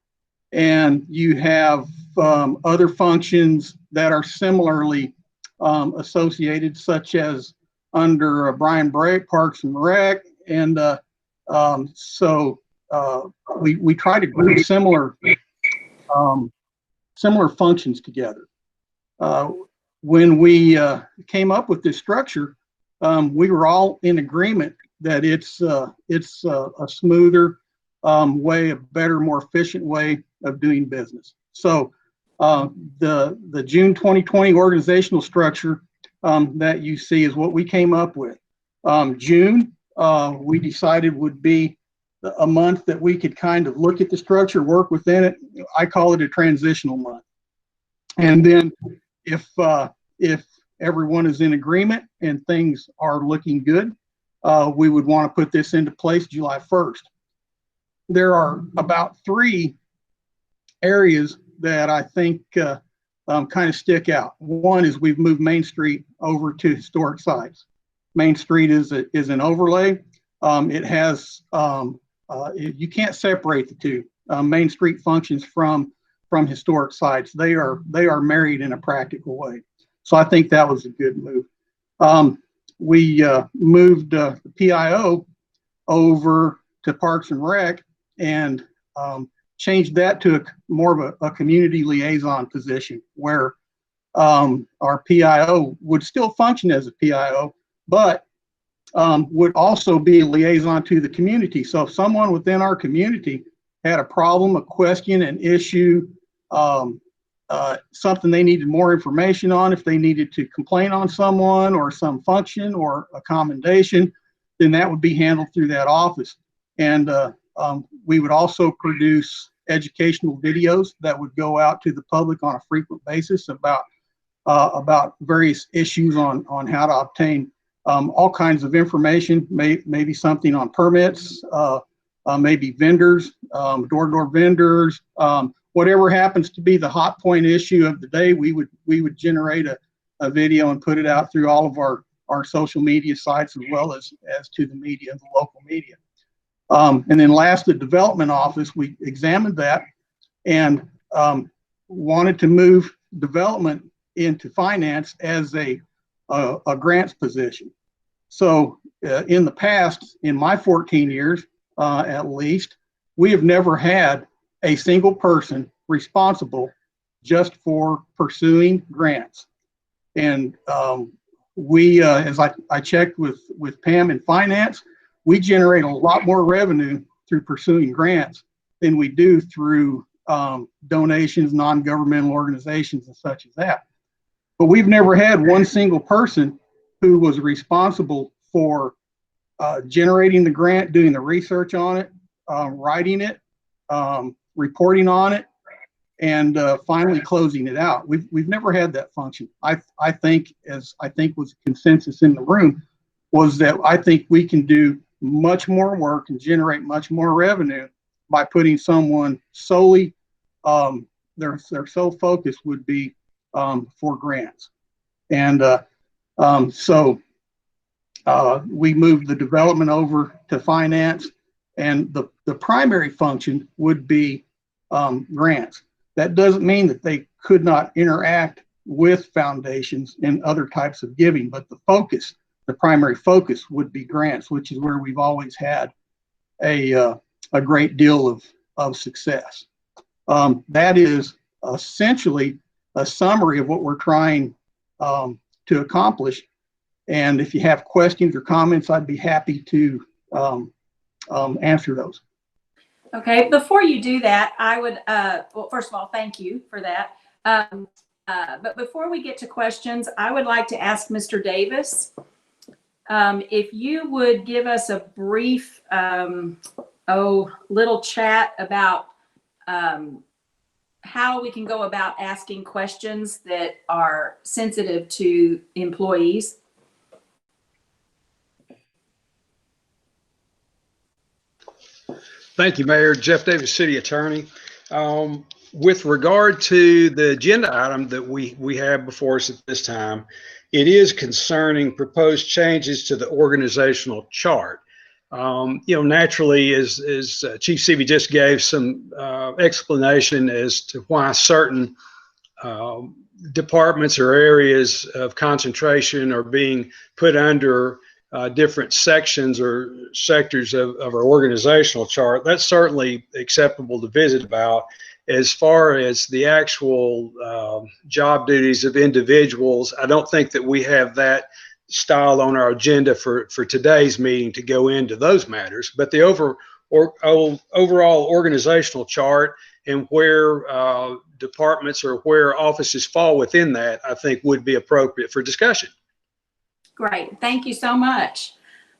and you have other functions that are similarly associated, such as under Brian Brake, Parks and Rec, and so we try to group similar functions together. When we came up with this structure, we were all in agreement that it's a smoother way, a better, more efficient way of doing business. So the June 2020 organizational structure that you see is what we came up with. June, we decided would be a month that we could kind of look at the structure, work within it. I call it a transitional month. And then if everyone is in agreement and things are looking good, we would want to put this into place July 1st. There are about 3 areas that I think kind of stick out. One is we've moved Main Street over to historic sites. Main Street is an overlay. It has you can't separate the two. Main Street functions from historic sites. They are married in a practical way. So I think that was a good move. We moved the PIO over to Parks and Rec and changed that to more of a community liaison position where our PIO would still function as a PIO, but would also be a liaison to the community. So if someone within our community had a problem, a question, an issue, something they needed more information on, if they needed to complain on someone or some function or a commendation, then that would be handled through that office. And we would also produce educational videos that would go out to the public on a frequent basis about various issues on how to obtain all kinds of information, maybe something on permits, maybe vendors, door-to-door vendors, whatever happens to be the hot point issue of the day. We would generate a video and put it out through all of our social media sites as well as to the media, the local media. And then last, the development office, we examined that and wanted to move development into finance as a grants position. So in the past, in my 14 years at least, we have never had a single person responsible just for pursuing grants. And we, as I checked with Pam in finance, we generate a lot more revenue through pursuing grants than we do through donations, non-governmental organizations and such as that. But we've never had one single person who was responsible for generating the grant, doing the research on it, writing it, reporting on it, and finally closing it out. We've never had that function. I think was a consensus in the room, was that I think we can do much more work and generate much more revenue by putting someone solely, their sole focus would be for grants. And so we moved the development over to finance, and the primary function would be grants. That doesn't mean that they could not interact with foundations and other types of giving, but the primary focus would be grants, which is where we've always had a great deal of success. That is essentially a summary of what we're trying to accomplish. And if you have questions or comments, I'd be happy to answer those. Okay, before you do that, I would, well, first of all, thank you for that. But before we get to questions, I would like to ask Mr. Davis, if you would give us a brief, little chat about how we can go about asking questions that are sensitive to employees. Thank you, Mayor. Jeff Davis, City Attorney. With regard to the agenda item that we have before us at this time, it is concerning proposed changes to the organizational chart. Naturally, as Chief Seavey just gave some explanation as to why certain departments or areas of concentration are being put under different sections or sectors of our organizational chart, that's certainly acceptable to visit about. As far as the actual job duties of individuals, I don't think that we have that style on our agenda for today's meeting to go into those matters. But the overall organizational chart and where departments or where offices fall within that, I think would be appropriate for discussion. Great. Thank you so much.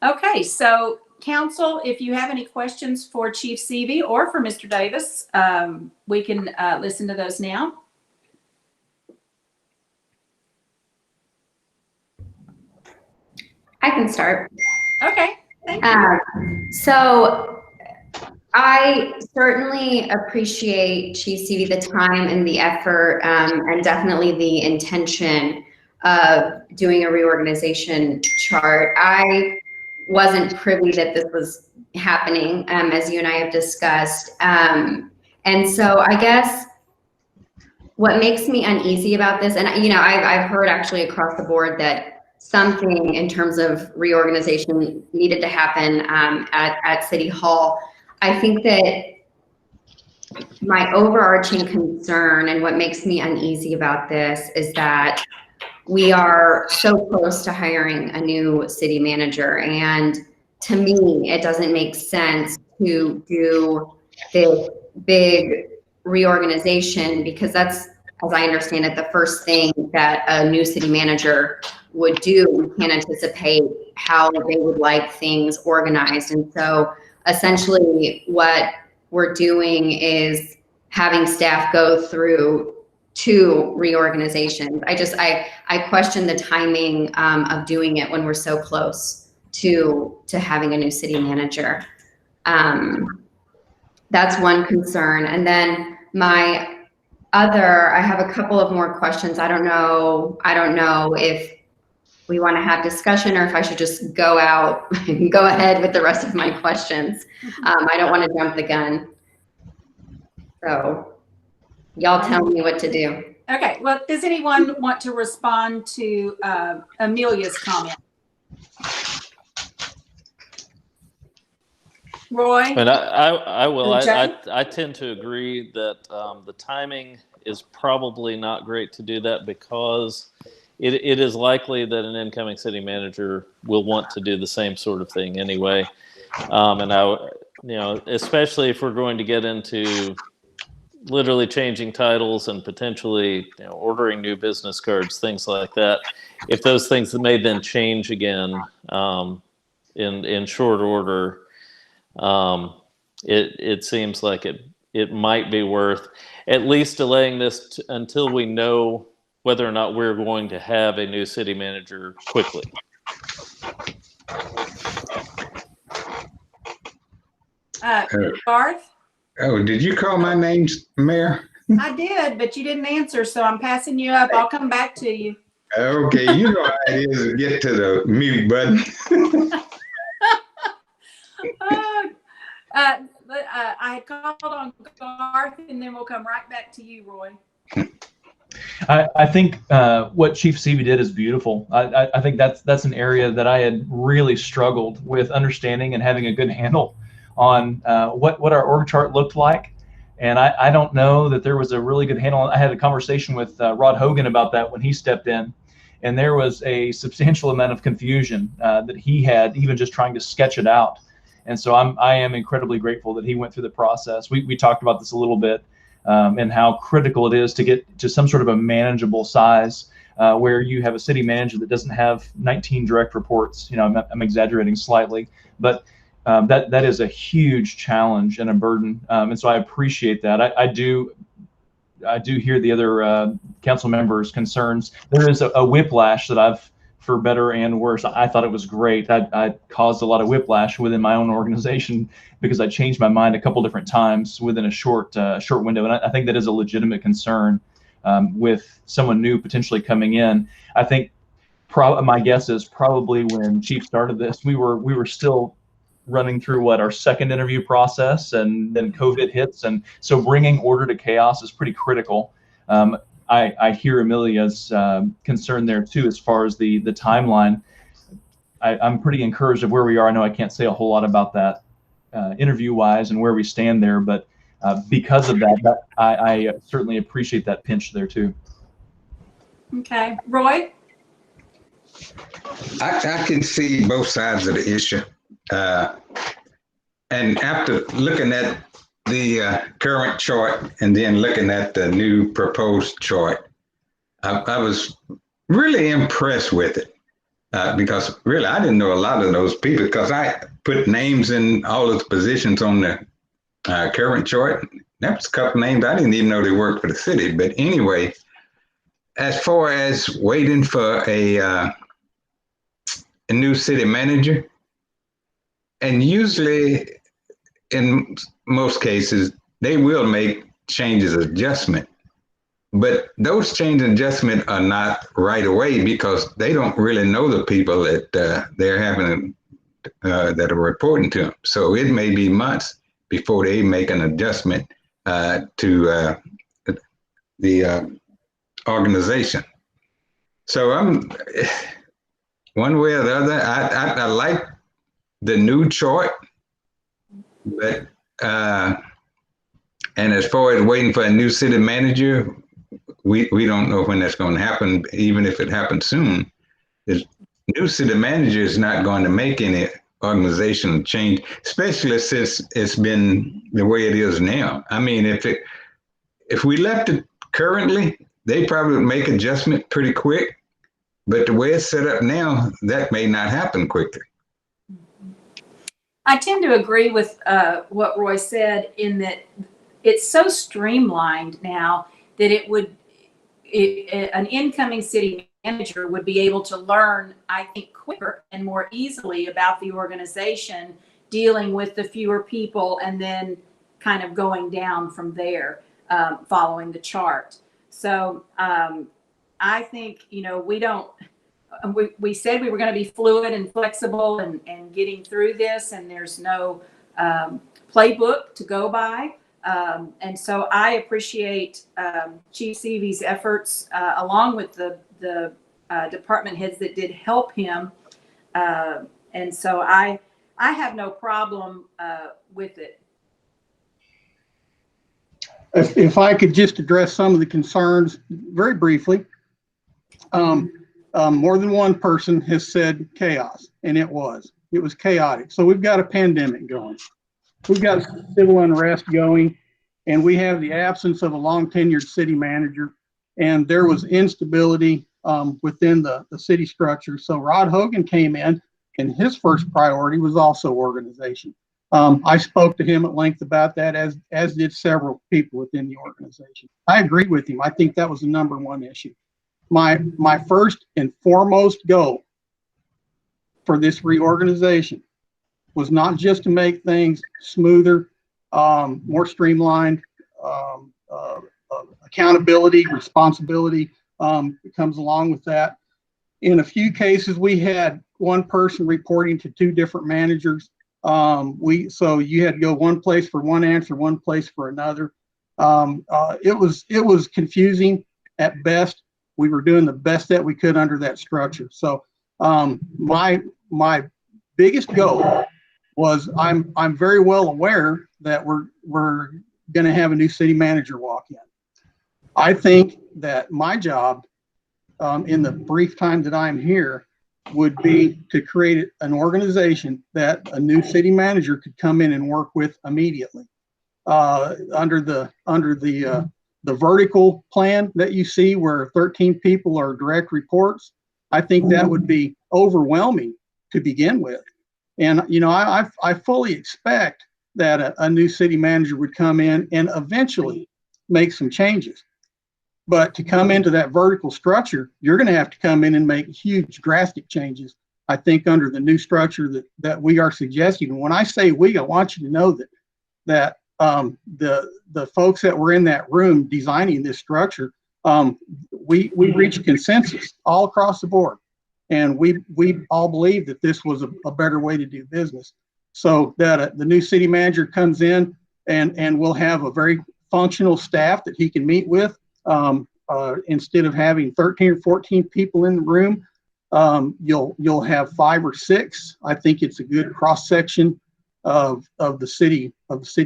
Okay, so council, if you have any questions for Chief Seavey or for Mr. Davis, we can listen to those now. I can start. Okay, thank you. So I certainly appreciate Chief Seavey the time and the effort, and definitely the intention of doing a reorganization chart. I wasn't privy that this was happening, as you and I have discussed. And so I guess what makes me uneasy about this, and I've heard actually across the board that something in terms of reorganization needed to happen at City Hall. I think that my overarching concern and what makes me uneasy about this is that we are so close to hiring a new city manager. And to me, it doesn't make sense to do this big reorganization, because that's, as I understand it, the first thing that a new city manager would do. We can't anticipate how they would like things organized. And so essentially what we're doing is having staff go through 2 reorganizations. I question the timing of doing it when we're so close to having a new city manager. That's one concern. And then I have a couple of more questions. I don't know if we want to have discussion or if I should just go out and go ahead with the rest of my questions. I don't want to jump the gun. So y'all tell me what to do. Okay, well, does anyone want to respond to Amelia's comment? Roy? And I will. Jay? I tend to agree that the timing is probably not great to do that, because it is likely that an incoming city manager will want to do the same sort of thing anyway. And especially if we're going to get into literally changing titles and potentially ordering new business cards, things like that. If those things may then change again in short order, it seems like it might be worth at least delaying this until we know whether or not we're going to have a new city manager quickly. Garth? Oh, did you call my name, Mayor? I did, but you didn't answer, so I'm passing you up. I'll come back to you. Okay, you know how it is to get to the mute button. I had called on Garth, and then we'll come right back to you, Roy. I think what Chief Seavey did is beautiful. I think that's an area that I had really struggled with understanding and having a good handle on what our org chart looked like. And I don't know that there was a really good handle. I had a conversation with Rod Hogan about that when he stepped in, and there was a substantial amount of confusion that he had even just trying to sketch it out. And so I am incredibly grateful that he went through the process. We talked about this a little bit, and how critical it is to get to some sort of a manageable size. where you have a city manager that doesn't have 19 direct reports. I'm exaggerating slightly, but that is a huge challenge and a burden. And so I appreciate that. I do hear the other council members' concerns. There is a whiplash that I've, for better and worse, I thought it was great. I caused a lot of whiplash within my own organization because I changed my mind a couple different times within a short window. And I think that is a legitimate concern with someone new potentially coming in. I think my guess is probably when Chief started this, we were still running through our second interview process, and then COVID hits. And so bringing order to chaos is pretty critical. I hear Amelia's concern there too, as far as the timeline. I'm pretty encouraged of where we are. I know I can't say a whole lot about that interview wise and where we stand there, but because of that, I certainly appreciate that pinch there too. Okay, Roy? I can see both sides of the issue. And after looking at the current chart and then looking at the new proposed chart, I was really impressed with it because really I didn't know a lot of those people because I put names in all of the positions on the current chart. That was a couple names I didn't even know they worked for the city. But anyway, as far as waiting for a new city manager, and usually in most cases, they will make changes, adjustment, but those change and adjustment are not right away because they don't really know the people that they're having that are reporting to them. So it may be months before they make an adjustment to the organization. So I'm one way or the other. I like the new chart, but and as far as waiting for a new city manager, we don't know when that's going to happen. Even if it happens soon, the new city manager is not going to make any organizational change, especially since it's been the way it is now. I mean, if we left it currently, they probably would make adjustment pretty quick. But the way it's set up now, that may not happen quickly. I tend to agree with what Roy said in that it's so streamlined now that an incoming city manager would be able to learn, I think, quicker and more easily about the organization, dealing with the fewer people and then kind of going down from there, following the chart. So I think, we said we were going to be fluid and flexible and getting through this, and there's no playbook to go by. And so I appreciate Chief Seavey's efforts, along with the department heads that did help him. And so I have no problem with it. If I could just address some of the concerns very briefly. More than one person has said chaos, and it was chaotic. So we've got a pandemic going. We've got civil unrest going, and we have the absence of a long tenured city manager, and there was instability within the city structure. So Rod Hogan came in, and his first priority was also organization. I spoke to him at length about that, as did several people within the organization. I agree with him. I think that was the number one issue. My first and foremost goal for this reorganization was not just to make things smoother, more streamlined, accountability, responsibility comes along with that. In a few cases, we had one person reporting to two different managers. So you had to go one place for one answer, one place for another. It was confusing at best. We were doing the best that we could under that structure. So my biggest goal was I'm very well aware that we're going to have a new city manager walk in. I think that my job in the brief time that I'm here would be to create an organization that a new city manager could come in and work with immediately under the the vertical plan that you see where 13 people are direct reports, I think that would be overwhelming to begin with. And, you know, I fully expect that a new city manager would come in and eventually make some changes. But to come into that vertical structure, you're going to have to come in and make huge drastic changes, I think, under the new structure that we are suggesting. And when I say we, I want you to know that the folks that were in that room designing this structure, we reached consensus all across the board. And we all believe that this was a better way to do business. So that the new city manager comes in and we'll have a very functional staff that he can meet with. Instead of having 13 or 14 people in the room, you'll have 5 or 6. I think it's a good cross section of the city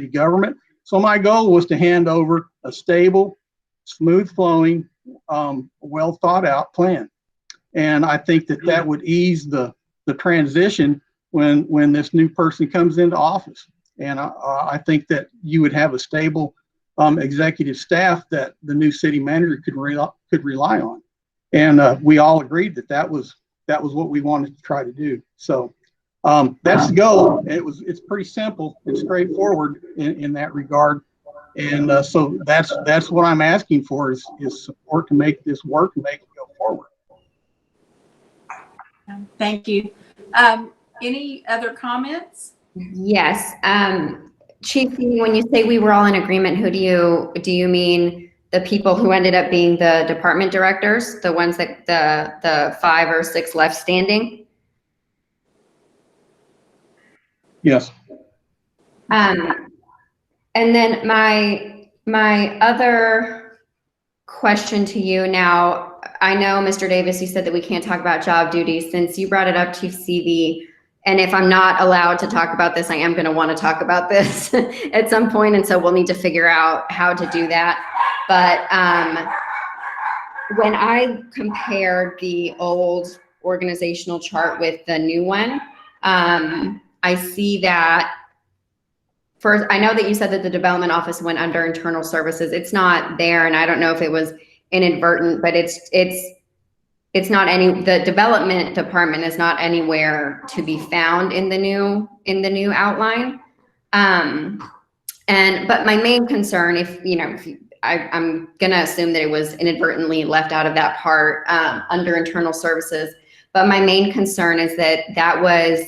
government. So my goal was to hand over a stable, smooth flowing, well thought out plan. And I think that would ease the transition when this new person comes into office. And I think that you would have a stable executive staff that the new city manager could rely on. And we all agreed that was what we wanted to try to do. So that's the goal. It's pretty simple and straightforward in that regard. And so that's what I'm asking for is support to make this work and make it go forward. Thank you. Any other comments? Yes. Chief, when you say we were all in agreement, who do you mean the people who ended up being the department directors, the ones that the 5 or 6 left standing? Yes. And then my other question to you now, I know, Mr. Davis, you said that we can't talk about job duties. Since you brought it up, Chief Seavey, and if I'm not allowed to talk about this, I am going to want to talk about this at some point, and so we'll need to figure out how to do that. But when I compared the old organizational chart with the new one, I see that first, I know that you said that the development office went under internal services. It's not there, and I don't know if it was inadvertent, but it's not the development department is not anywhere to be found in the new outline. But my main concern, I'm gonna assume that it was inadvertently left out of that part under internal services. But my main concern is that was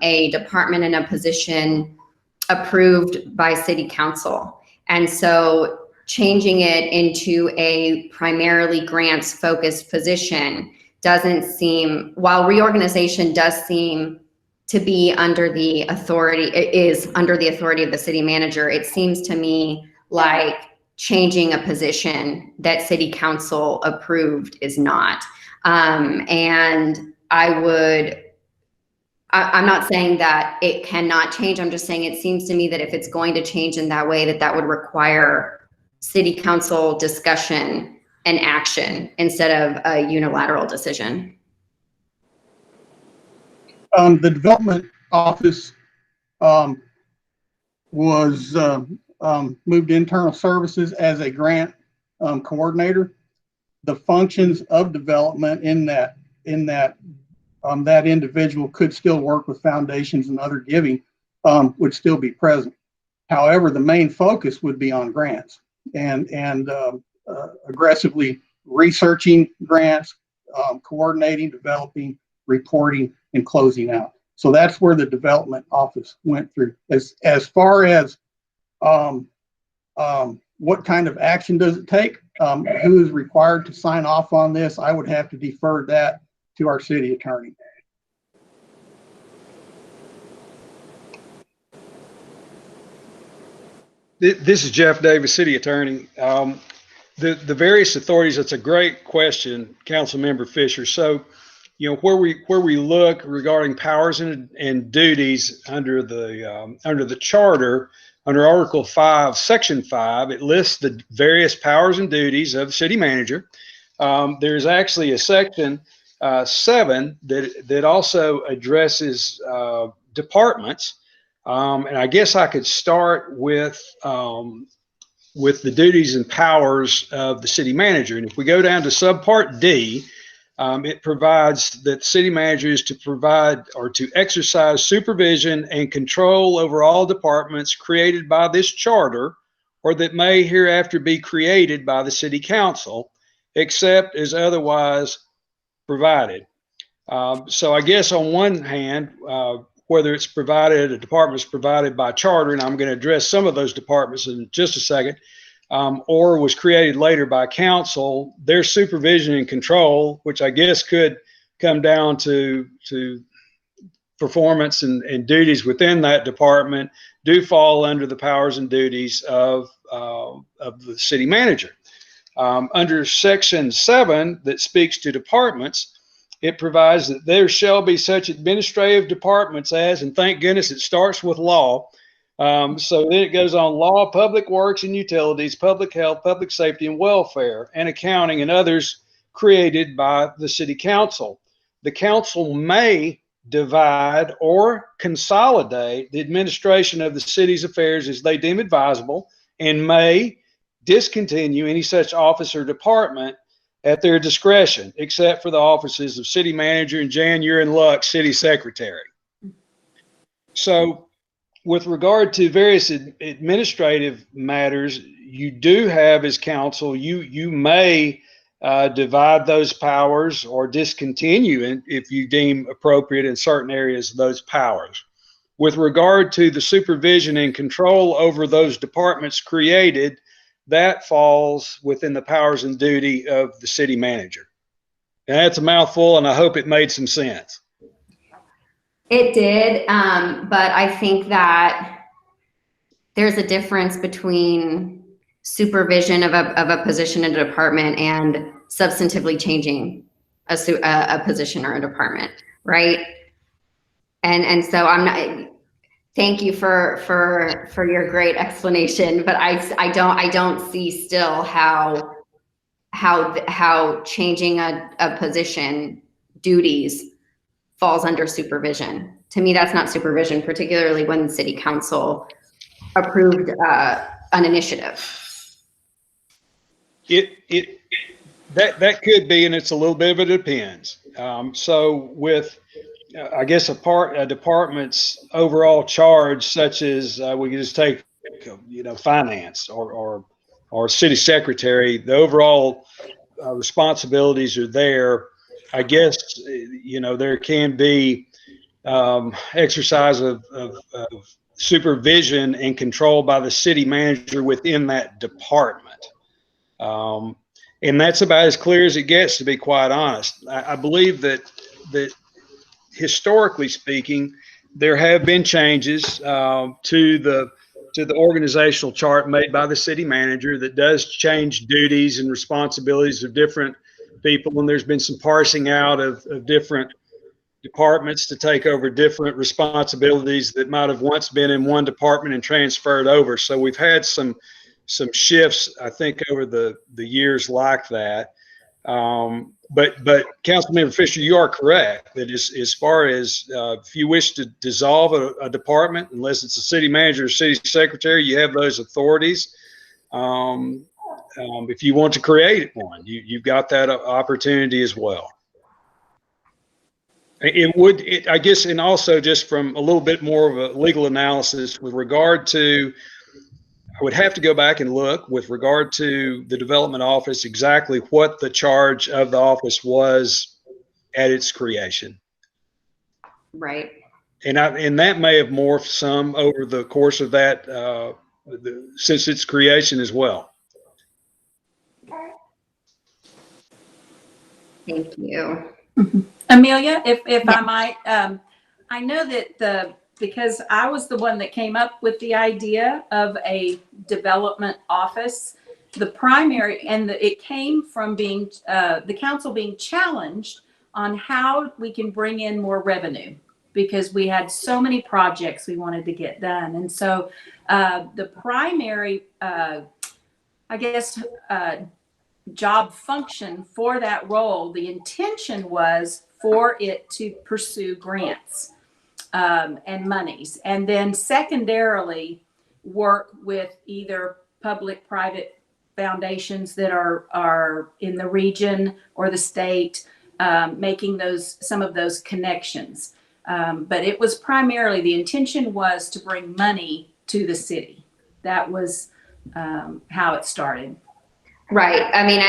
a department and a position approved by city council. And so changing it into a primarily grants focused position doesn't seem, while reorganization does seem to be under the authority, it is under the authority of the city manager, it seems to me like changing a position that city council approved is not. And I'm not saying that it cannot change. I'm just saying it seems to me that if it's going to change in that way, that would require city council discussion and action instead of a unilateral decision. The development office was moved to internal services as a grant coordinator. The functions of development in that individual could still work with foundations and other giving would still be present. However, the main focus would be on grants and aggressively researching grants, coordinating, developing, reporting, and closing out. So that's where the development office went through. As far as what kind of action does it take, who is required to sign off on this, I would have to defer that to our city attorney. This is Jeff Davis, city attorney. The various authorities, that's a great question, Councilmember Fisher. So, where we look regarding powers and duties under the charter, under Article 5, Section 5, it lists the various powers and duties of the city manager. There's actually a Section 7 that also addresses departments. And I guess I could start with with the duties and powers of the city manager. And if we go down to subpart D, it provides that the city manager is to provide or to exercise supervision and control over all departments created by this charter or that may hereafter be created by the city council, except as otherwise provided. So I guess on one hand, whether it's provided, a department is provided by charter, and I'm going to address some of those departments in just a second, or was created later by council, their supervision and control, which I guess could come down to performance and duties within that department, do fall under the powers and duties of the city manager. Under section 7 that speaks to departments, it provides that there shall be such administrative departments as, and thank goodness it starts with law. So then it goes on law, public works and utilities, public health, public safety and welfare, and accounting and others created by the city council. The council may divide or consolidate the administration of the city's affairs as they deem advisable and may discontinue any such office or department at their discretion, except for the offices of city manager and Jan, you're in luck, city secretary. So with regard to various administrative matters, you do have as council, you may divide those powers or discontinue if you deem appropriate in certain areas of those powers. With regard to the supervision and control over those departments created, that falls within the powers and duty of the city manager. And that's a mouthful, and I hope it made some sense. It did, but I think that there's a difference between supervision of a position in a department and substantively changing a position or a department, right? And so I'm not. Thank you for your great explanation, but I don't see still how changing a position duties falls under supervision. To me, that's not supervision, particularly when the city council approved an initiative. That could be, and it's a little bit of it depends. So with I guess a department's overall charge, such as we can just take, finance or city secretary, the overall responsibilities are there. I guess, there can be exercise of supervision and control by the city manager within that department. And that's about as clear as it gets, to be quite honest. I believe that historically speaking, there have been changes to the organizational chart made by the city manager that does change duties and responsibilities of different people. And there's been some parsing out of different departments to take over different responsibilities that might have once been in one department and transferred over. So we've had some shifts, I think, over the years like that. But Councilmember Fisher, you are correct that as far as if you wish to dissolve a department, unless it's a city manager or city secretary, you have those authorities. If you want to create one, you've got that opportunity as well. I guess, and also just from a little bit more of a legal analysis with regard to, I would have to go back and look with regard to the development office, exactly what the charge of the office was at its creation. Right. And that may have morphed some over the course of that, since its creation as well. Thank you. Amelia, if I might, I know that because I was the one that came up with the idea of a development office, the primary, and it came from being the council being challenged on how we can bring in more revenue, because we had so many projects we wanted to get done. And so the primary, job function for that role, the intention was for it to pursue grants and monies, and then secondarily work with either public-private foundations that are in the region or the state, making some of those connections. But it was primarily, the intention was to bring money to the city. That was how it started. Right. I mean,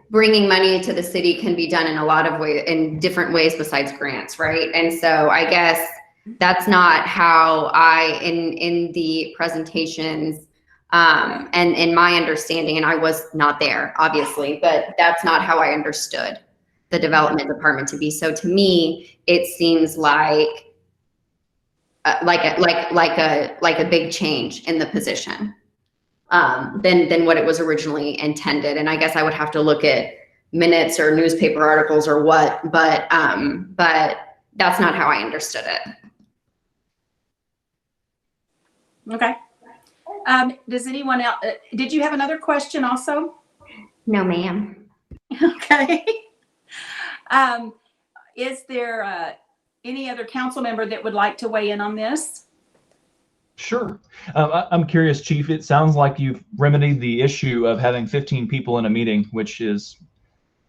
bringing money to the city can be done in a lot of ways, in different ways besides grants, right? And so I guess that's not how in the presentations, and in my understanding, and I was not there, obviously, but that's not how I understood the development department to be. So to me, it seems like a big change in the position than what it was originally intended. And I guess I would have to look at minutes or newspaper articles or what, but that's not how I understood it. Okay. Does anyone else, did you have another question also? No, ma'am. Okay. Is there any other council member that would like to weigh in on this? Sure. I'm curious, Chief, it sounds like you've remedied the issue of having 15 people in a meeting, which is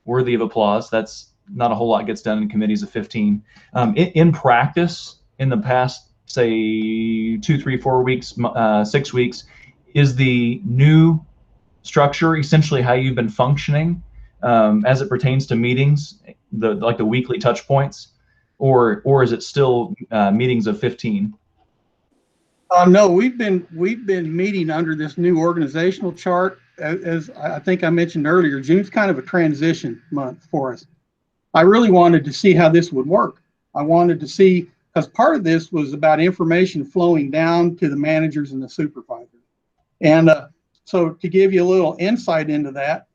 worthy of applause. That's not a whole lot gets done in committees of 15. In practice, in the past, say 2, 3, 4 weeks, 6 weeks, is the new structure essentially how you've been functioning as it pertains to meetings, like the weekly touch points, or is it still meetings of 15? No, we've been meeting under this new organizational chart. As I think I mentioned earlier, June's kind of a transition month for us. I really wanted to see how this would work. I wanted to see, because part of this was about information flowing down to the managers and the supervisors. And so to give you a little insight into that,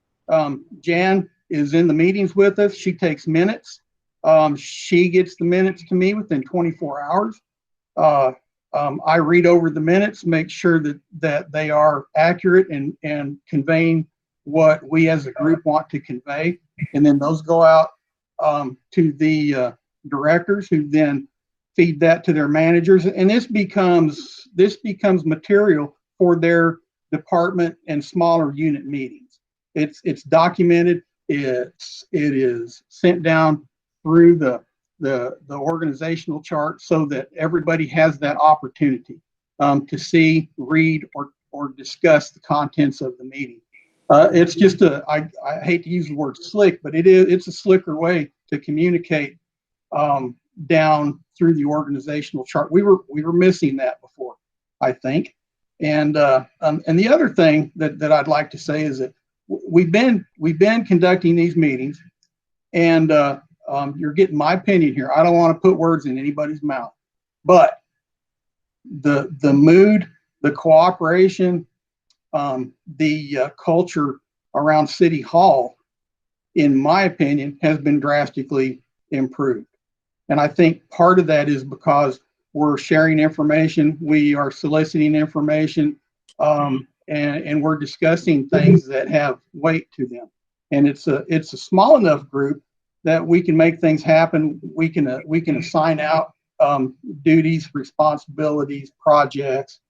Jan is in the meetings with us. She takes minutes. She gets the minutes to me within 24 hours. I read over the minutes, make sure that they are accurate and conveying what we as a group want to convey. And then those go out to the directors, who then feed that to their managers. And this becomes material for their department and smaller unit meetings. It's documented. It is sent down through the organizational chart so that everybody has that opportunity to see, read, or discuss the contents of the meeting. It's just I hate to use the word slick, but it's a slicker way to communicate down through the organizational chart. We were missing that before, I think. And the other thing that I'd like to say is that we've been conducting these meetings, and you're getting my opinion here. I don't want to put words in anybody's mouth, but the mood, the cooperation, the culture around City Hall, in my opinion, has been drastically improved. And I think part of that is because we're sharing information, we are soliciting information, and we're discussing things that have weight to them. And it's a small enough group that we can make things happen. We can assign out duties, responsibilities, projects.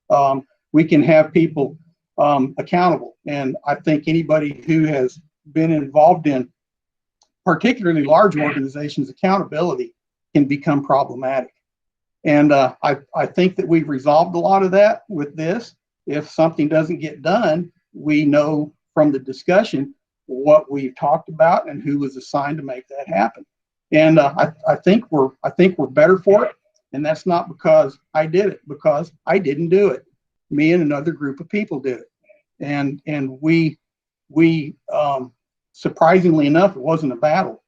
We can have people accountable. And I think anybody who has been involved in particularly large organizations, accountability can become problematic. And I think that we've resolved a lot of that with this. If something doesn't get done, we know from the discussion what we've talked about and who was assigned to make that happen. And I think we're better for it. And that's not because I did it, because I didn't do it. Me and another group of people did it. And we surprisingly enough, it wasn't a battle.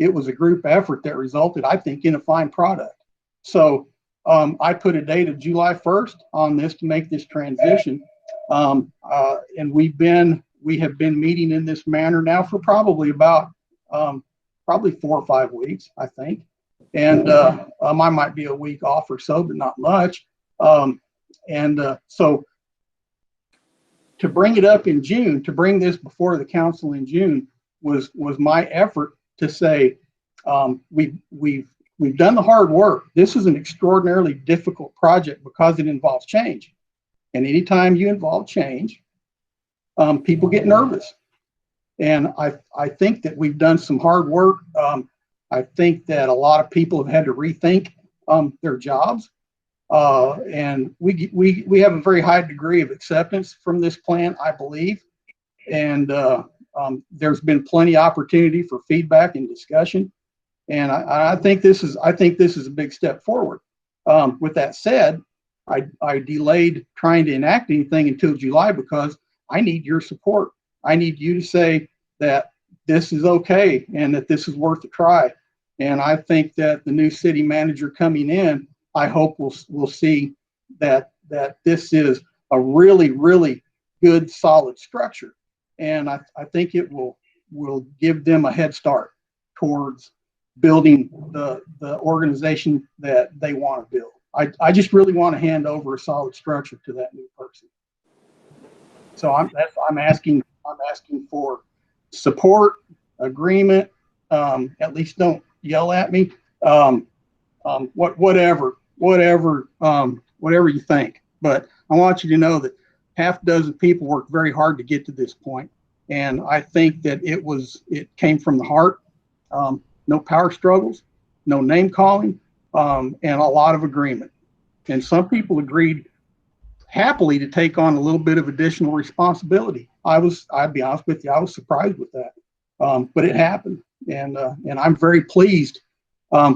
It was a group effort that resulted, I think, in a fine product. So I put a date of July 1st on this to make this transition. And we have been meeting in this manner now for probably about 4 or 5 weeks, I think. And I might be a week off or so, but not much. So to bring it up in June, to bring this before the council in June was my effort to say, we've done the hard work. This is an extraordinarily difficult project because it involves change. And anytime you involve change, people get nervous. And I think that we've done some hard work. I think that a lot of people have had to rethink their jobs. And we have a very high degree of acceptance from this plan, I believe. And there's been plenty of opportunity for feedback and discussion. And I think this is a big step forward. With that said, I delayed trying to enact anything until July because I need your support. I need you to say that this is okay and that this is worth a try. And I think that the new city manager coming in, I hope we'll see that this is a really, really good, solid structure. And I think it will give them a head start towards building the organization that they want to build. I just really want to hand over a solid structure to that new person. So I'm asking for support, agreement. At least don't yell at me. Whatever you think. But I want you to know that half a dozen people worked very hard to get to this point, and I think that it came from the heart. No power struggles, no name calling, and a lot of agreement. And some people agreed happily to take on a little bit of additional responsibility. I'd be honest with you, I was surprised with that, but it happened, and I'm very pleased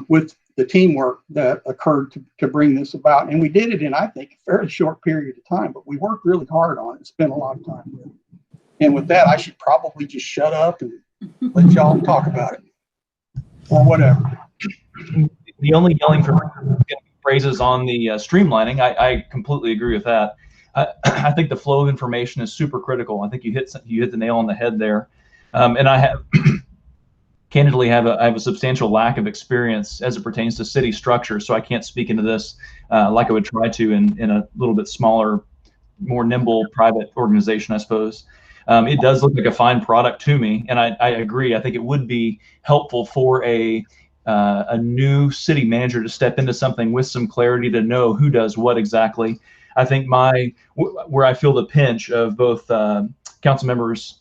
with the teamwork that occurred to bring this about. And we did it in, I think, a fairly short period of time, but we worked really hard on it, spent a lot of time with it. And with that, I should probably just shut up and let y'all talk about it, or whatever. The only yelling for phrases on the streamlining, I completely agree with that. I think the flow of information is super critical. I think you hit the nail on the head there. And I have candidly have a substantial lack of experience as it pertains to city structure, so I can't speak into this like I would try to in a little bit smaller, more nimble private organization, I suppose. It does look like a fine product to me, and I agree. I think it would be helpful for a new city manager to step into something with some clarity to know who does what exactly. I think where I feel the pinch of both council members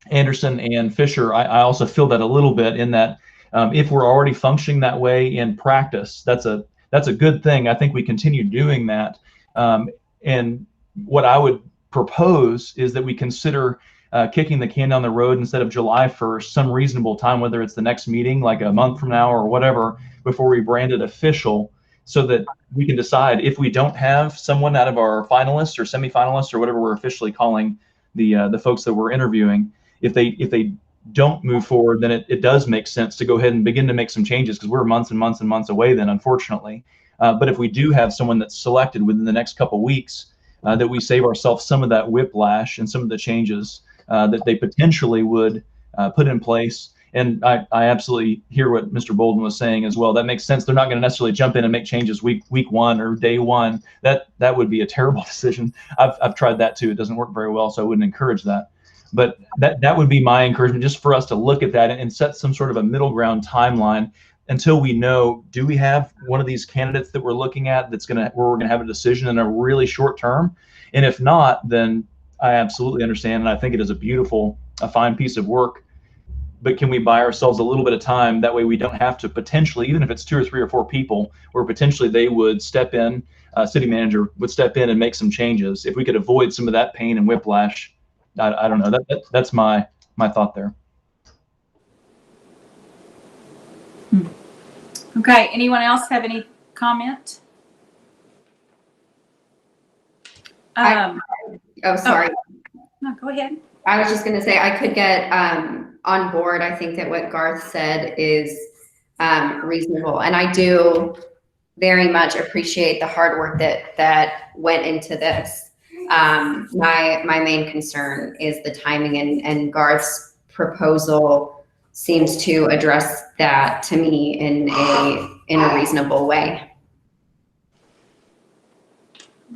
Anderson and Fisher, I also feel that a little bit in that if we're already functioning that way in practice, that's a good thing. I think we continue doing that. And what I would propose is that we consider kicking the can down the road instead of July 1st, some reasonable time, whether it's the next meeting, like a month from now or whatever, before we brand it official, so that we can decide if we don't have someone out of our finalists or semifinalists or whatever we're officially calling the folks that we're interviewing. If they don't move forward, then it does make sense to go ahead and begin to make some changes, because we're months and months and months away then, unfortunately. But if we do have someone that's selected within the next couple weeks, that we save ourselves some of that whiplash and some of the changes that they potentially would put in place. And I absolutely hear what Mr. Bolden was saying as well. That makes sense. They're not going to necessarily jump in and make changes week one or day one. That would be a terrible decision. I've tried that too. It doesn't work very well, so I wouldn't encourage that. But that would be my encouragement, just for us to look at that and set some sort of a middle ground timeline until we know, do we have one of these candidates that we're looking at where we're gonna have a decision in a really short term? And if not, then I absolutely understand, and I think it is a fine piece of work. But can we buy ourselves a little bit of time? That way we don't have to potentially, even if it's 2 or 3 or 4 people, where potentially they would step in, city manager would step in and make some changes. If we could avoid some of that pain and whiplash, I don't know. That's my thought there. Okay. Anyone else have any comment? Sorry. No, go ahead. I was just going to say I could get on board. I think that what Garth said is reasonable, and I do very much appreciate the hard work that went into this. My main concern is the timing, and Garth's proposal seems to address that to me in a reasonable way.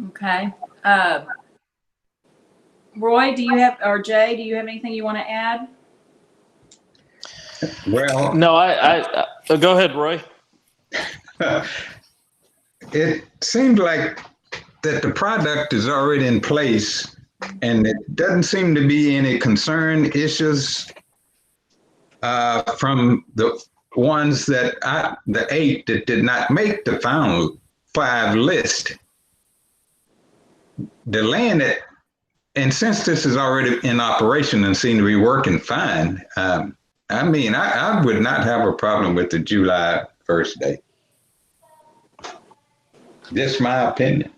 Okay. Roy, or Jay, do you have anything you want to add? Well, no, I go ahead, Roy. It seemed like that the product is already in place And it doesn't seem to be any concern issues from the ones the 8 that did not make the final 5 list. Delaying it, and since this is already in operation and seem to be working fine, I mean, I would not have a problem with the July 1st date. Just my opinion.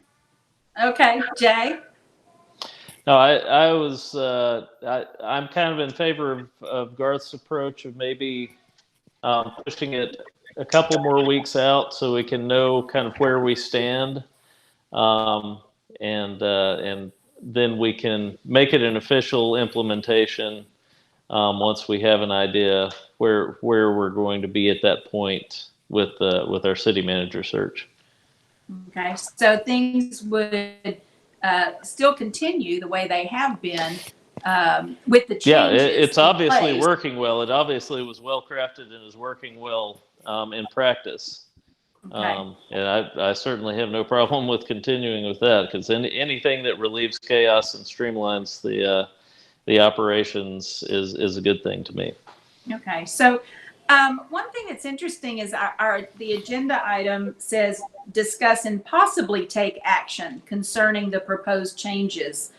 Okay, Jay? No, I'm kind of in favor of Garth's approach of maybe pushing it a couple more weeks out so we can know kind of where we stand, and then we can make it an official implementation once we have an idea where we're going to be at that point with our city manager search. Okay, so things would still continue the way they have been with the changes. Yeah, it's in obviously place. working well. It obviously was well crafted and is working well in practice. Okay. And I certainly have no problem with continuing with that, because anything that relieves chaos and streamlines the operations is a good thing to me. Okay, so one thing that's interesting is the agenda item says discuss and possibly take action concerning the proposed changes.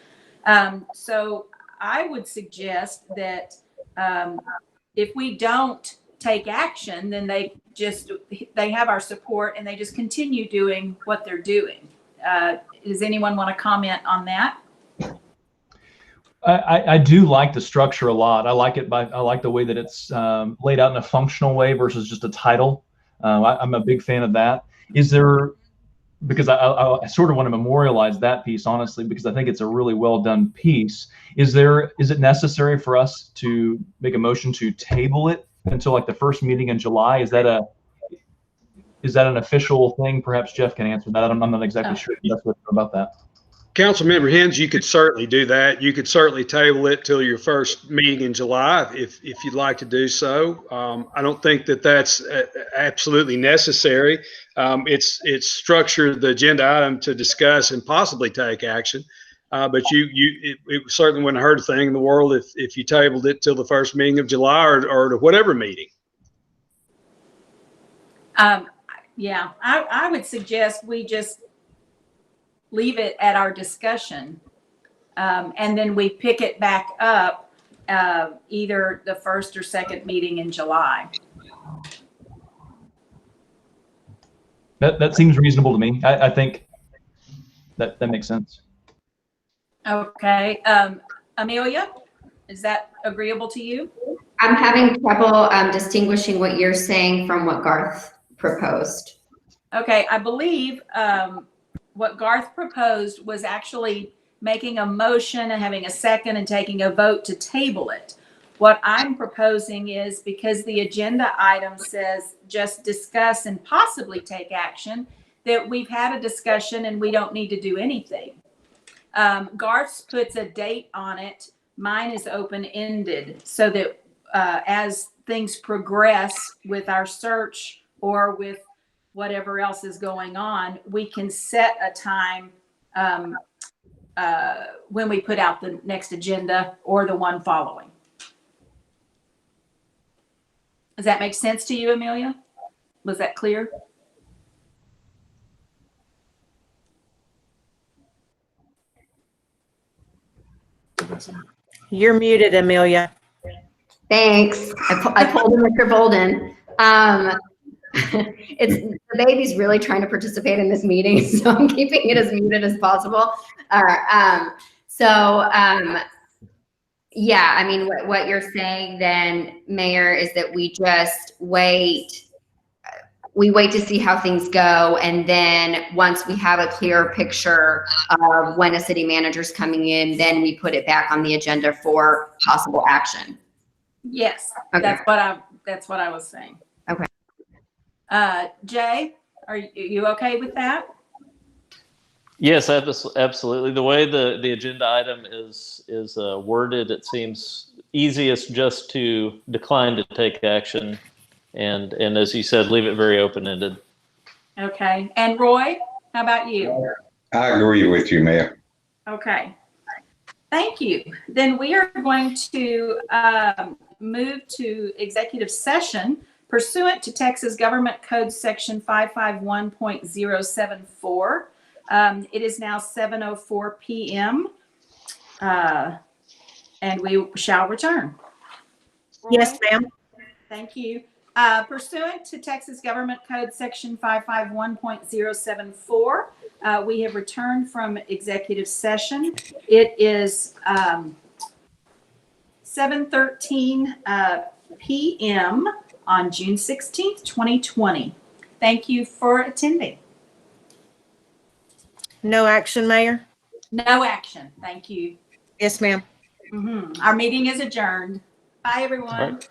So I would suggest that if we don't take action, then they have our support and they just continue doing what they're doing. Does anyone want to comment on that? I do like the structure a lot. I like the way that it's laid out in a functional way versus just a title. I'm a big fan of that. Because I sort of want to memorialize that piece, honestly, because I think it's a really well done piece. Is it necessary for us to make a motion to table it until like the first meeting in July? Is that an official thing? Perhaps Jeff can answer that. I'm not exactly sure about that. Councilmember Hens, you could certainly do that. You could certainly table it till your first meeting in July if you'd like to do so. I don't think that that's absolutely necessary. It's structured the agenda item to discuss and possibly take action. But it certainly wouldn't hurt a thing in the world if you tabled it till the first meeting of July or to whatever meeting. Yeah, I would suggest we just leave it at our discussion, and then we pick it back up either the first or second meeting in July. That seems reasonable to me. I think that makes sense. Okay, Amelia, is that agreeable to you? I'm having trouble distinguishing what you're saying from what Garth proposed. Okay, I believe what Garth proposed was actually making a motion and having a second and taking a vote to table it. What I'm proposing is, because the agenda item says just discuss and possibly take action, that we've had a discussion and we don't need to do anything. Garth's puts a date on it. Mine is open-ended, so that as things progress with our search or with whatever else is going on, we can set a time when we put out the next agenda or the one following. Does that make sense to you, Amelia? Was that clear? You're muted, Amelia. Thanks. I pulled Mr. Bolden. The baby's really trying to participate in this meeting, so I'm keeping it as muted as possible. All right. Yeah, I mean, what you're saying then, Mayor, is that we just wait. We wait to see how things go, and then once we have a clear picture of when a city manager's coming in, then we put it back on the agenda for possible action. Yes, Okay. that's what I was saying. Okay. Jay, are you okay with that? Yes, absolutely. The way the agenda item is worded, it seems easiest just to decline to take action, and as you said, leave it very open-ended. Okay. And Roy, how about you? I agree with you, Mayor. Okay. Thank you. Then we are going to move to executive session pursuant to Texas Government Code Section 551.074. It is now 7:04 p.m. And we shall return. Yes, ma'am. Thank you. Pursuant to Texas Government Code Section 551.074, we have returned from executive session. It is 7:13 p.m. on June 16th, 2020. Thank you for attending. No action, Mayor? No action. Thank you. Yes, ma'am. Our meeting is adjourned. Bye, everyone. All right.